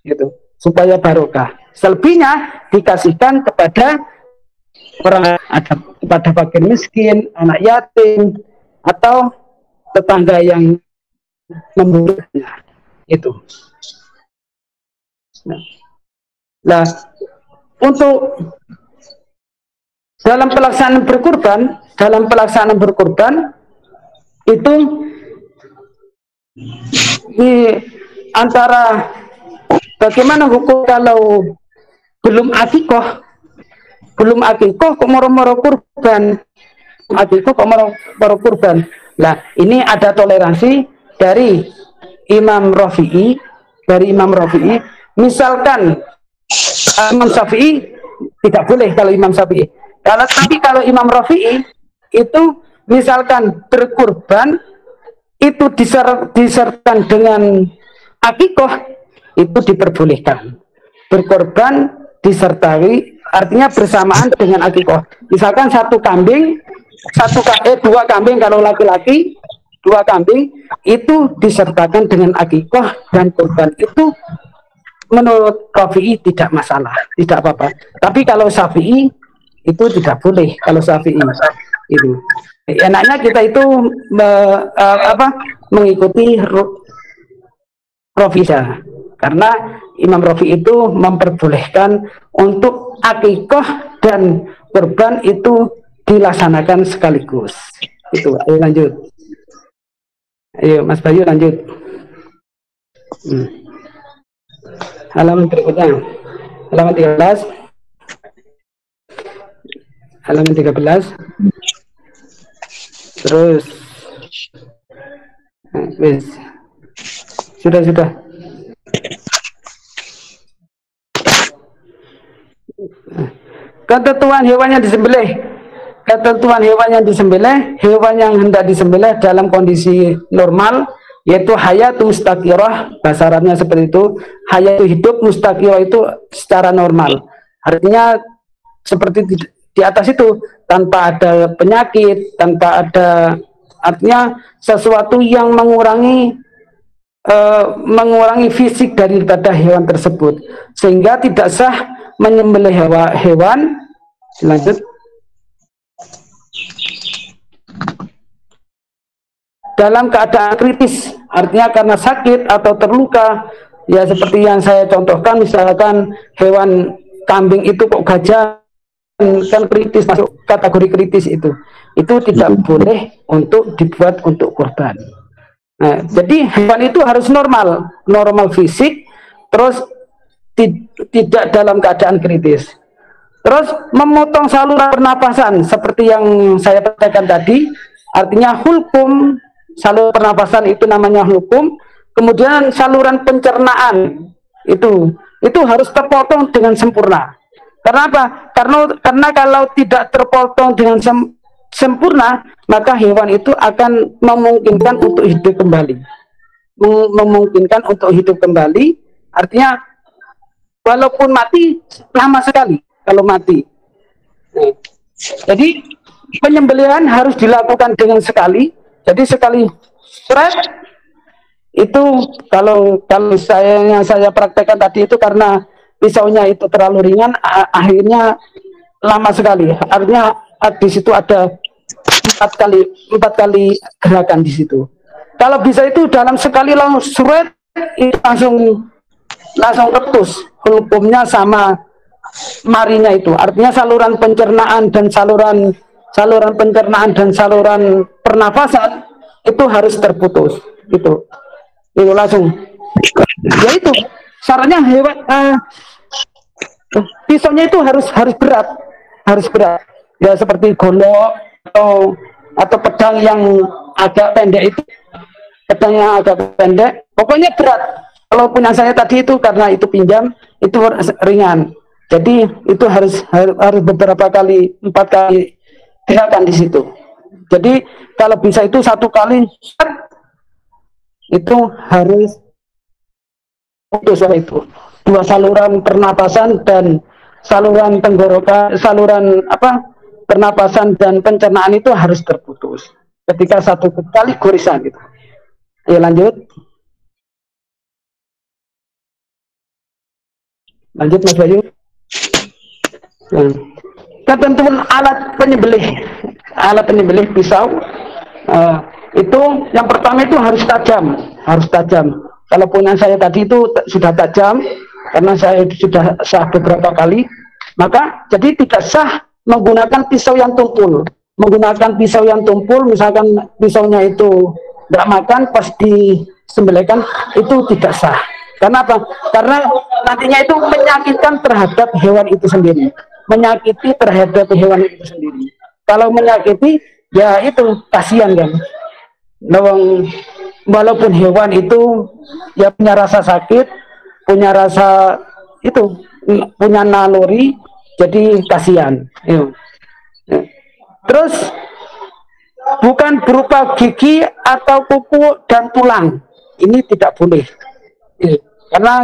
gitu, supaya barokah. Selebihnya dikasihkan kepada orang, kepada fakir miskin, anak yatim, atau tetangga yang membutuhkannya. Itu. Nah, untuk dalam pelaksanaan berkurban itu di antara bagaimana hukum kalau belum akikoh kok moro-moro kurban, Nah, ini ada toleransi dari Imam Rafi'i, misalkan Imam Syafi'i tidak boleh kalau Imam Syafi'i. Tapi kalau Imam Rafi'i itu misalkan berkurban itu disertakan dengan akikoh, itu diperbolehkan. Berkorban disertai, artinya bersamaan dengan akikoh. Misalkan dua kambing kalau laki-laki, 2 kambing itu disertakan dengan akikoh dan kurban. Itu menurut Rafi'i tidak masalah, tidak apa-apa. Tapi kalau Syafi'i itu tidak boleh. Kalau Syafi'i itu enaknya kita itu mengikuti Rafi'i, karena Imam Rafi'i itu memperbolehkan untuk akikoh dan kurban itu dilaksanakan sekaligus. Itu. Ayo lanjut. Ayo Mas Bayu lanjut. Halaman berikutnya, halaman 13. Halaman 13. Terus sudah. Ketentuan hewan yang disembelih. Ketentuan hewan yang disembelih, hewan yang hendak disembelih dalam kondisi normal, yaitu hayatu mustaqirah, bahasa Arabnya seperti itu. Hayatu hidup, mustaqirah itu secara normal. Artinya seperti di atas itu, tanpa ada penyakit, tanpa ada, artinya sesuatu yang mengurangi fisik daripada hewan tersebut, sehingga tidak sah menyembelih hewan. Lanjut. Dalam keadaan kritis, artinya karena sakit atau terluka, ya seperti yang saya contohkan, misalkan hewan kambing itu kok gajah, kan kritis, masuk kategori kritis, itu tidak boleh untuk dibuat untuk kurban. Nah, jadi hewan itu harus normal fisik, terus tidak dalam keadaan kritis. Terus memotong saluran pernapasan seperti yang saya katakan tadi, artinya hulkum, saluran pernapasan itu namanya hulkum. Kemudian saluran pencernaan itu harus terpotong dengan sempurna. Karena apa? Karena kalau tidak terpotong dengan sempurna, maka hewan itu akan memungkinkan untuk hidup kembali. Memungkinkan untuk hidup kembali, artinya walaupun mati lama sekali kalau mati. Nah, jadi penyembelihan harus dilakukan dengan sekali. Jadi sekali seret itu, kalau saya praktekkan tadi itu, karena pisaunya itu terlalu ringan, akhirnya lama sekali. Artinya di situ ada 4 kali gerakan di situ. Kalau bisa itu dalam sekali langsung seret, itu langsung ketus hukumnya sama marinya itu. Artinya saluran pencernaan dan saluran pernafasan itu harus terputus. Itu langsung. Ya itu syaratnya hewan pisaunya itu harus berat. Ya seperti golok atau pedang yang agak pendek itu. Pedang yang agak pendek, pokoknya berat. Kalau punya saya tadi itu karena itu pinjam, itu ringan. Jadi itu harus beberapa kali, 4 kali gerakan di situ. Jadi kalau bisa itu 1 kali itu harus putus itu. 2 saluran pernapasan dan saluran tenggorokan, pernapasan dan pencernaan itu harus terputus. Ketika 1 kali gorisan gitu. Ya lanjut. Lanjut Mas Bayu. Ketentuan alat penyembelih pisau, itu yang pertama itu harus tajam. Kalau punya saya tadi itu sudah tajam, karena saya sudah sah beberapa kali, maka jadi tidak sah menggunakan pisau yang tumpul. Misalkan pisaunya itu nggak makan, pas disembelihkan itu tidak sah. Karena apa? Karena nantinya itu menyakitkan terhadap hewan itu sendiri. Kalau menyakiti, ya itu kasihan kan. Walaupun hewan itu ya punya rasa sakit, punya naluri, jadi kasihan. Terus bukan berupa gigi atau kuku dan tulang, ini tidak boleh. Karena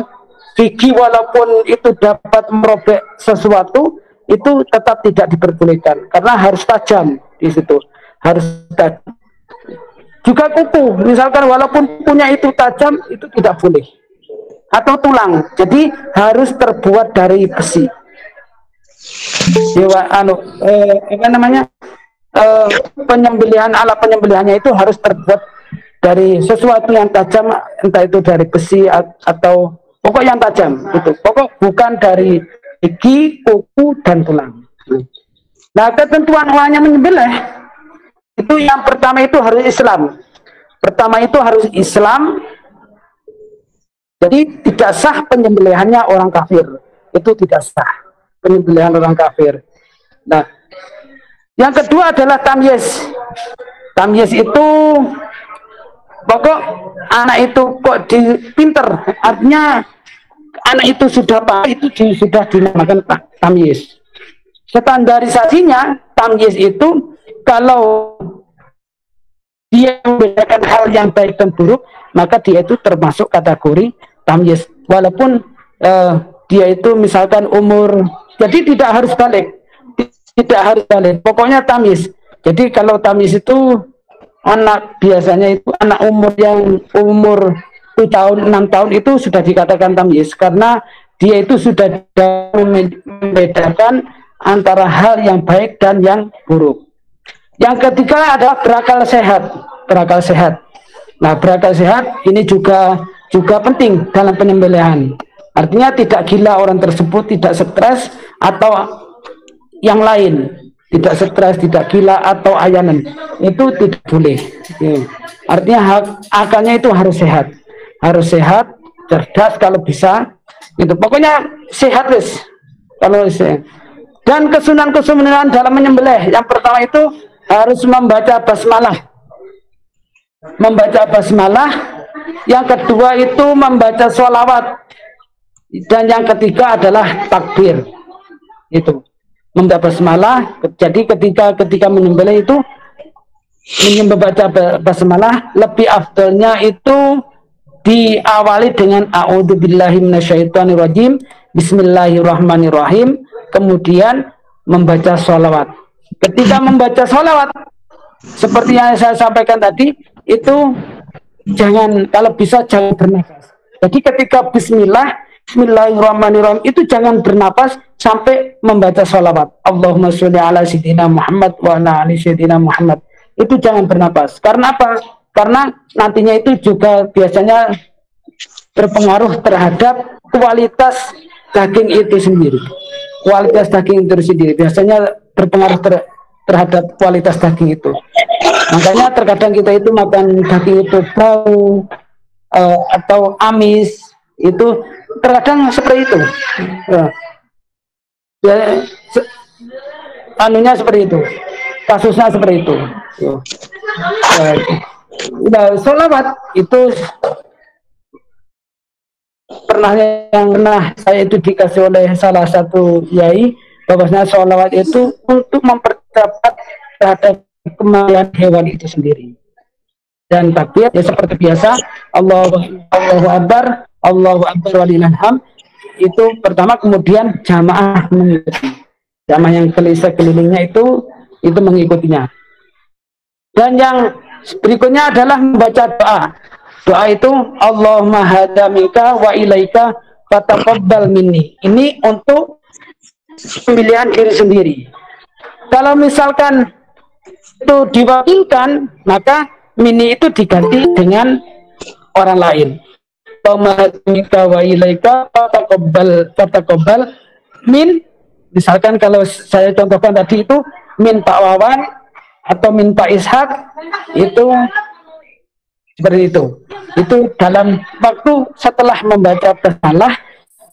gigi walaupun itu dapat merobek sesuatu, itu tetap tidak diperbolehkan karena harus tajam di situ, harus tajam. Juga kuku, misalkan walaupun kukunya itu tajam, itu tidak boleh. Atau tulang, jadi harus terbuat dari besi. Dewa, penyembelihan, alat penyembelihannya itu harus terbuat dari sesuatu yang tajam, entah itu dari besi atau pokok yang tajam, itu pokok bukan dari gigi, kuku, dan tulang. Nah, ketentuan orangnya menyembelih itu yang pertama itu harus Islam. Pertama itu harus Islam. Jadi tidak sah penyembelihannya orang kafir. Itu tidak sah penyembelihan orang kafir. Nah, yang kedua adalah tamyiz. Tamyiz itu pokok anak itu kok pinter, artinya anak itu sudah sudah dinamakan tamyiz. Standarisasinya tamyiz itu kalau dia membedakan hal yang baik dan buruk, maka dia itu termasuk kategori tamyiz. Walaupun dia itu misalkan umur, jadi tidak harus balik, pokoknya tamyiz. Jadi kalau tamyiz itu anak biasanya itu anak umur yang umur 7 tahun, 6 tahun itu sudah dikatakan tamyiz karena dia itu sudah membedakan antara hal yang baik dan yang buruk. Yang ketiga adalah berakal sehat. Berakal sehat. Nah, berakal sehat ini juga penting dalam penyembelihan. Artinya tidak gila orang tersebut, tidak stres atau yang lain, tidak stres, tidak gila atau ayanan, itu tidak boleh. Artinya akalnya itu harus sehat, cerdas kalau bisa. Itu pokoknya sehat wis. Kalau sehat. Dan kesunahan dalam menyembelih, yang pertama itu harus membaca basmalah. Yang kedua itu membaca sholawat. Dan yang ketiga adalah takbir. Itu membaca basmalah. Jadi ketika menyembelih itu membaca basmalah, lebih afdalnya itu diawali dengan a'udzubillahi minasyaitonirrajim, bismillahirrahmanirrahim, kemudian membaca sholawat. Ketika membaca sholawat, seperti yang saya sampaikan tadi, itu kalau bisa jangan bernafas. Jadi ketika bismillahirrahmanirrahim itu jangan bernafas sampai membaca sholawat. Allahumma sholli ala sayyidina Muhammad wa ala ali sayyidina Muhammad. Itu jangan bernafas. Karena apa? Karena nantinya itu juga biasanya berpengaruh terhadap kualitas daging itu sendiri. Kualitas daging itu sendiri biasanya berpengaruh terhadap kualitas daging itu. Makanya terkadang kita itu makan daging itu bau atau amis, itu terkadang seperti itu. Anunya seperti itu, kasusnya seperti itu. Nah, sholawat itu pernah saya itu dikasih oleh salah satu yai, bahwasanya sholawat itu untuk mempercepat terhadap kematian hewan itu sendiri. Dan takbir ya seperti biasa, Allahu Akbar walillahil hamd. Itu pertama, kemudian jamaah mengikuti. Jamaah yang kelilingnya itu mengikutinya. Dan yang berikutnya adalah membaca doa. Doa itu Allahumma hadamika wa ilaika fataqabbal minni. Ini untuk pemilihan diri sendiri. Kalau misalkan itu diwakilkan, maka minni itu diganti dengan orang lain. Allahumma hadamika wa ilaika fataqabbal min. Misalkan kalau saya contohkan tadi itu min Pak Wawan atau min Pak Ishak, itu seperti itu. Itu dalam waktu setelah membaca basmalah,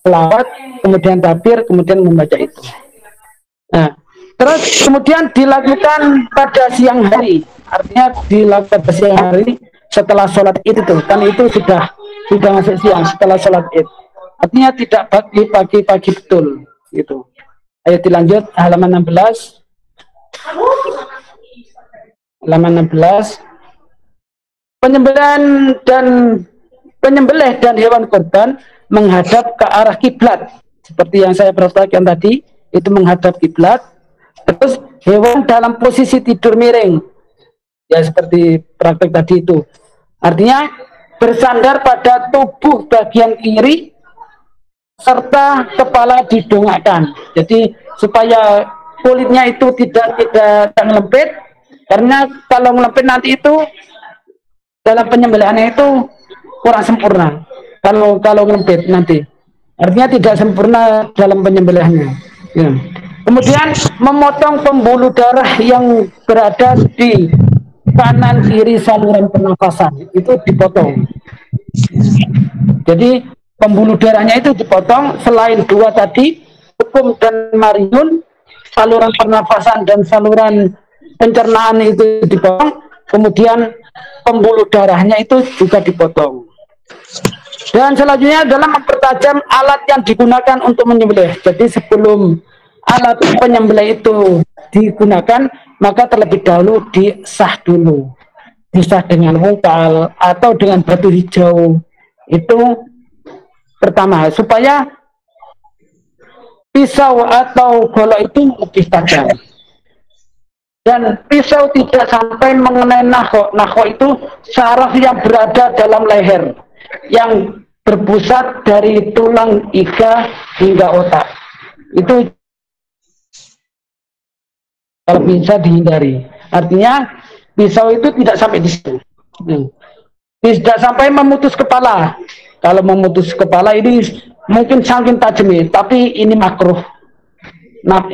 selawat, kemudian takbir, kemudian membaca itu. Nah, terus kemudian dilakukan pada siang hari. Artinya dilakukan pada siang hari setelah sholat id itu. Kan itu sudah masuk siang setelah sholat id. Artinya tidak pagi betul. Gitu. Ayo dilanjut halaman 16. Halaman 16. Penyembelih dan hewan kurban menghadap ke arah kiblat. Seperti yang saya perhatikan tadi, itu menghadap kiblat. Terus hewan dalam posisi tidur miring. Ya seperti praktek tadi itu. Artinya bersandar pada tubuh bagian kiri serta kepala didongakkan. Jadi supaya kulitnya itu tidak ngelempit, karena kalau ngelempit nanti itu dalam penyembelihannya itu kurang sempurna. Kalau ngelempit nanti, artinya tidak sempurna dalam penyembelihannya. Ya. Kemudian memotong pembuluh darah yang berada di kanan kiri saluran pernafasan itu dipotong. Jadi pembuluh darahnya itu dipotong. Selain dua tadi, hukum dan mariun, saluran pernafasan dan saluran pencernaan itu dipotong. Kemudian pembuluh darahnya itu juga dipotong. Dan selanjutnya adalah mempertajam alat yang digunakan untuk menyembelih. Jadi sebelum alat penyembelih itu digunakan, maka terlebih dahulu disah dulu. Disah dengan mungkal atau dengan batu hijau. Itu pertama, supaya pisau atau golok itu lebih tajam. Dan pisau tidak sampai mengenai nahok. Nahok itu saraf yang berada dalam leher, yang berpusat dari tulang iga hingga otak. Itu kalau bisa dihindari. Artinya pisau itu tidak sampai di situ. Tidak sampai memutus kepala. Kalau memutus kepala ini mungkin saking tajamnya, tapi ini makruh. Nah,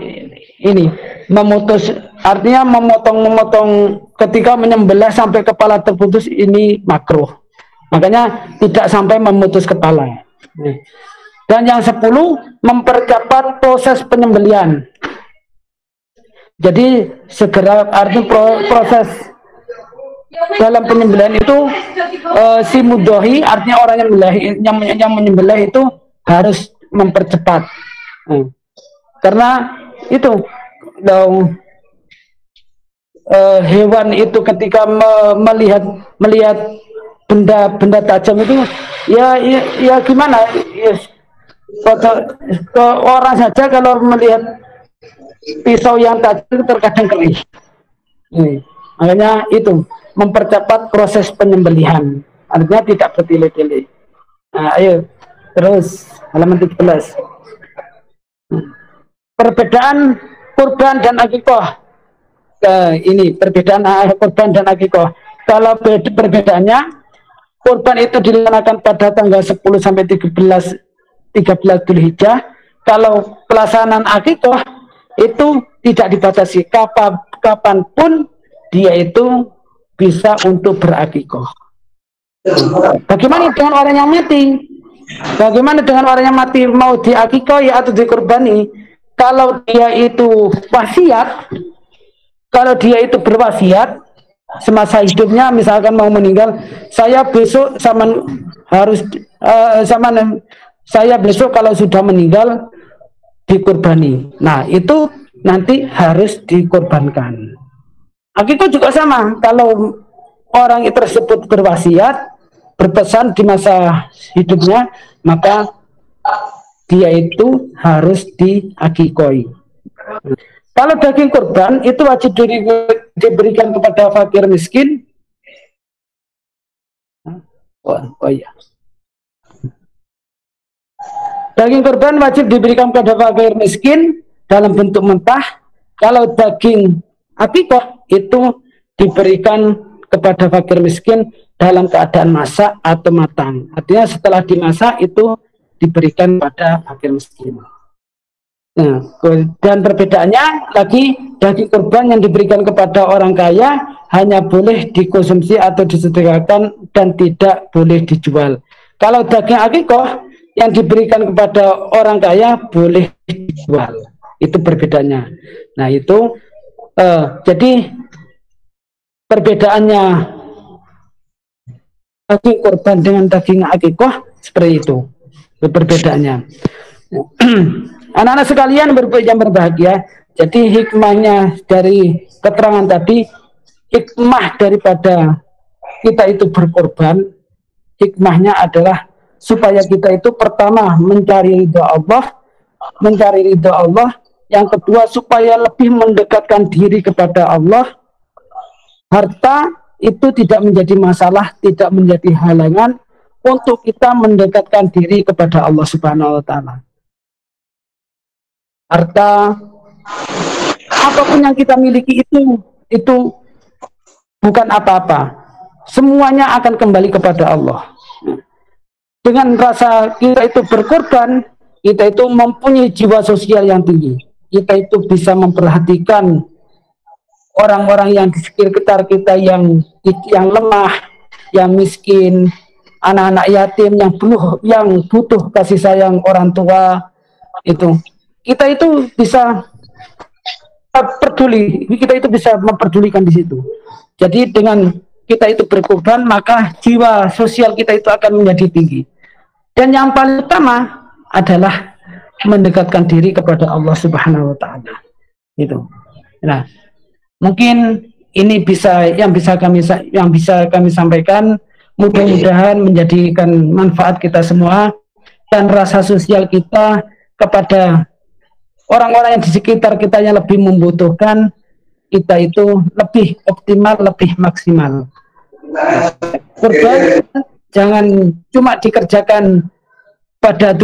ini memutus, artinya memotong ketika menyembelih sampai kepala terputus, ini makruh. Makanya tidak sampai memutus kepala. Dan yang 10, mempercepat proses penyembelihan. Jadi segera, artinya proses dalam penyembelihan itu si mudohi, artinya orang yang menyembelih itu harus mempercepat. Karena itu hewan itu ketika melihat benda tajam itu ya gimana ya, ke orang saja kalau melihat pisau yang tajam terkadang geli. Makanya itu mempercepat proses penyembelihan, artinya tidak bertele-tele. Nah, ayo terus halaman 13. Perbedaan kurban dan akikoh. Ini perbedaan kurban dan akikoh. Kalau perbedaannya, kurban itu dilaksanakan pada tanggal 10 sampai 13 Dzulhijjah. Kalau pelaksanaan akikoh itu tidak dibatasi, kapanpun dia itu bisa untuk berakikoh. Bagaimana dengan orang yang mati? Bagaimana dengan orang yang mati mau diakikoh ya atau dikurbani? Kalau dia itu wasiat, kalau dia itu berwasiat semasa hidupnya, misalkan mau meninggal, saya besok saya besok kalau sudah meninggal dikurbani. Nah, itu nanti harus dikorbankan. Akikoh juga sama. Kalau orang tersebut berwasiat, berpesan di masa hidupnya, maka dia itu harus diakikoi. Kalau daging kurban itu wajib diberikan kepada fakir miskin. Oh iya. Daging kurban wajib diberikan kepada fakir miskin dalam bentuk mentah. Kalau daging akikoh itu diberikan kepada fakir miskin dalam keadaan masak atau matang. Artinya setelah dimasak itu diberikan pada fakir miskin. Nah, dan perbedaannya lagi, daging kurban yang diberikan kepada orang kaya hanya boleh dikonsumsi atau disedekahkan dan tidak boleh dijual. Kalau daging akikoh yang diberikan kepada orang kaya boleh dijual. Itu perbedaannya. Nah, itu jadi perbedaannya daging kurban dengan daging akikoh seperti itu. Perbedaannya. Anak-anak sekalian yang berbahagia, jadi hikmahnya dari keterangan tadi, hikmah daripada kita itu berkorban, hikmahnya adalah supaya kita itu pertama mencari ridha Allah, yang kedua supaya lebih mendekatkan diri kepada Allah. Harta itu tidak menjadi masalah, tidak menjadi halangan untuk kita mendekatkan diri kepada Allah Subhanahu wa taala. Harta apapun yang kita miliki itu bukan apa-apa. Semuanya akan kembali kepada Allah. Dengan rasa kita itu berkorban, kita itu mempunyai jiwa sosial yang tinggi. Kita itu bisa memperhatikan orang-orang yang di sekitar kita yang lemah, yang miskin, anak-anak yatim yang butuh kasih sayang orang tua. Itu kita itu bisa peduli, kita itu bisa memperdulikan di situ. Jadi dengan kita itu berkorban, maka jiwa sosial kita itu akan menjadi tinggi. Dan yang paling utama adalah mendekatkan diri kepada Allah Subhanahu wa taala. Itu. Nah, mungkin ini yang bisa kami sampaikan. Mudah-mudahan menjadikan manfaat kita semua dan rasa sosial kita kepada orang-orang yang di sekitar kita yang lebih membutuhkan, kita itu lebih optimal, lebih maksimal. Kurban jangan cuma dikerjakan pada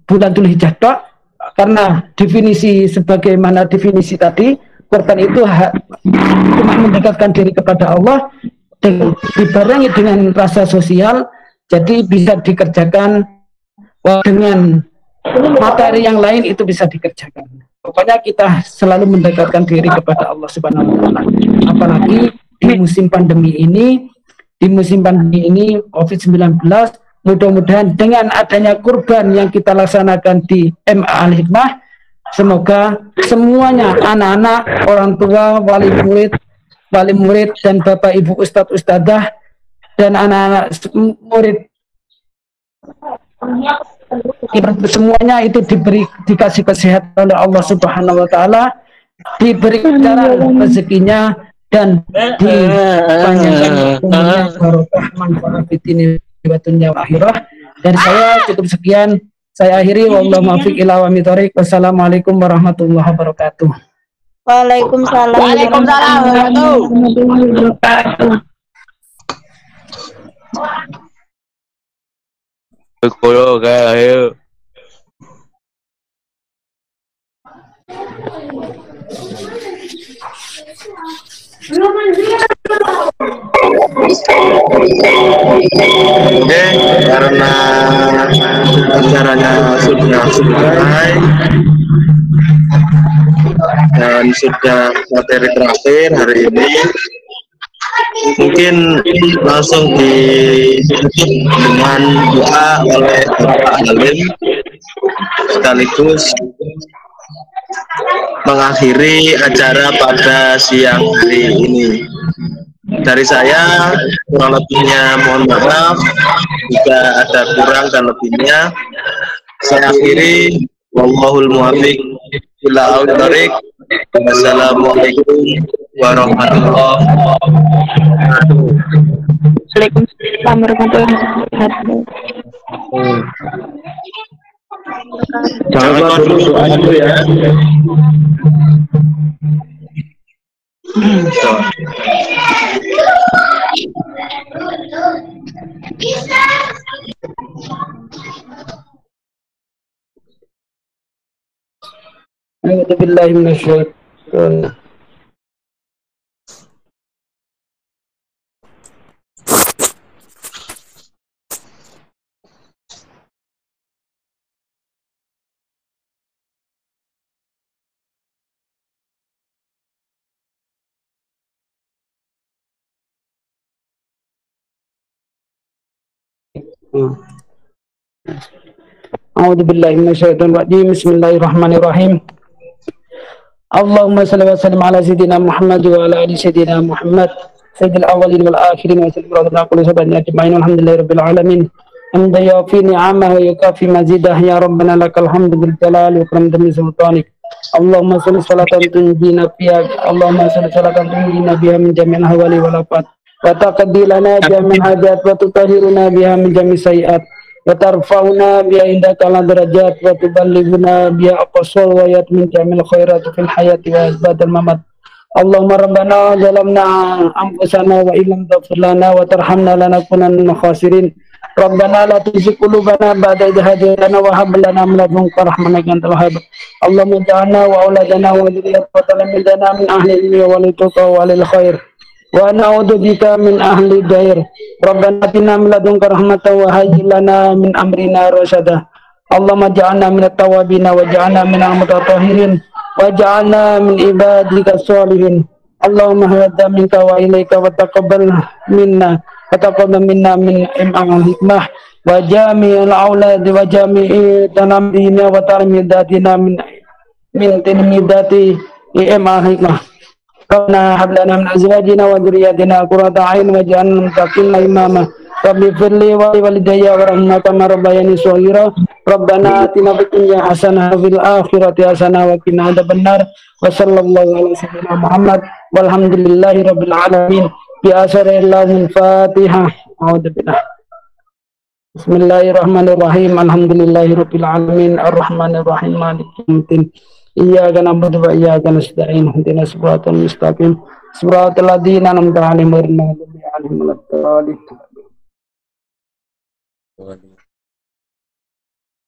bulan Dzulhijjah tok, karena definisi sebagaimana definisi tadi, kurban itu cuma mendekatkan diri kepada Allah dan dibarengi dengan rasa sosial, jadi bisa dikerjakan dengan materi yang lain, itu bisa dikerjakan. Pokoknya kita selalu mendekatkan diri kepada Allah Subhanahu wa taala. Apalagi di musim pandemi ini, COVID-19, mudah-mudahan dengan adanya kurban yang kita laksanakan di MA Al-Hikmah, semoga semuanya, anak-anak, orang tua, wali murid dan Bapak Ibu Ustadz Ustadzah dan anak-anak murid, semuanya itu dikasih kesehatan oleh Allah Subhanahu wa taala, diberi kelancaran rezekinya dan dipanjangkan umurnya, barokah manfaat fitini wa dunya wa akhirah. Dan saya cukup sekian, saya akhiri, wallahu muwaffiq ila aqwamit thoriq. Wassalamualaikum warahmatullahi wabarakatuh. Waalaikumsalam. Waalaikumsalam warahmatullahi wabarakatuh. Kulo kae. Oke, karena acaranya sudah selesai dan sudah materi terakhir hari ini, mungkin langsung ditutup dengan doa oleh Bapak Halim sekaligus mengakhiri acara pada siang hari ini. Dari saya kurang lebihnya mohon maaf, jika ada kurang dan lebihnya saya akhiri. Wallahul muwaffiq ila aqwamit thoriq. Wassalamualaikum warahmatullahi wabarakatuh. Waalaikumsalam warahmatullahi wabarakatuh. Jangan lupa dulu doa dulu ya. A'udzu billahi minasyaitonir rajim. A'udzu billahi minasyaitonir rajim. Bismillahirrahmanirrahim. Allahumma shalli wa sallim ala sayyidina Muhammad wa ala ali sayyidina Muhammad sayyidil awwalin wal akhirin wa sallim ala kulli sayyidina ajma'in. Alhamdulillahi rabbil alamin. Hamdan yafi ni'amahu wa yukafi mazidah, ya rabbana lakal hamdu bil jalali wa ikram min sultanik. Allahumma shalli salatan tunjina biha, Allahumma shalli salatan tunjina biha min jami'il ahwali wal afat wa taqdi lana jami'al hajat wa tutahhiruna biha min jami'is sayiat wa tarfa'una biha indaka ala darajat wa tuballighuna biha aqsal wa yatmin jamil khairat fil hayati wa ba'dal mamat. Allahumma rabbana zalamna anfusana wa illam taghfir lana wa tarhamna lanakunanna minal khasirin. Rabbana la tuzigh qulubana ba'da idh hadaytana wa hab lana min ladunka rahmatan innaka antal wahhab. Allahumma ja'alna wa auladana wa dhurriyyatatana min ahli ilmi wa lituqa wa lil khair. Wa na'udzu bika min ahli dair. Rabbana atina min ladunka rahmatan wa hayyi lana min amrina rasyada. Allahumma ja'alna minat tawabin wa ja'alna minal mutatahhirin wa ja'alna min ibadika sholihin. Allahumma hadza minka wa ilaika wa taqabbal minna wa taqabbal minna min imam hikmah wa jami'il aulad wa jami'i tanamina wa tarmidatina min tilmidati imam hikmah. Rabbana hab lana min azwajina wa dhurriyyatina qurrata a'yun waj'alna muttaqina imama. Rabbi firli wa walidayya warhamna kama rabbayani shaghira. Rabbana atina fid dunya hasanah wa fil akhirati hasanah wa qina adzabannar. Wa sallallahu ala sayyidina Muhammad walhamdulillahi rabbil alamin. Bi asrarillahil Fatihah. Bismillahirrahmanirrahim. Alhamdulillahi rabbil alamin arrahmanirrahim maliki yaumiddin. Iyyaka na'budu wa iyyaka nasta'in. Ihdinas siratal mustaqim. Siratal ladzina an'amta 'alaihim ghairil maghdubi 'alaihim waladdallin.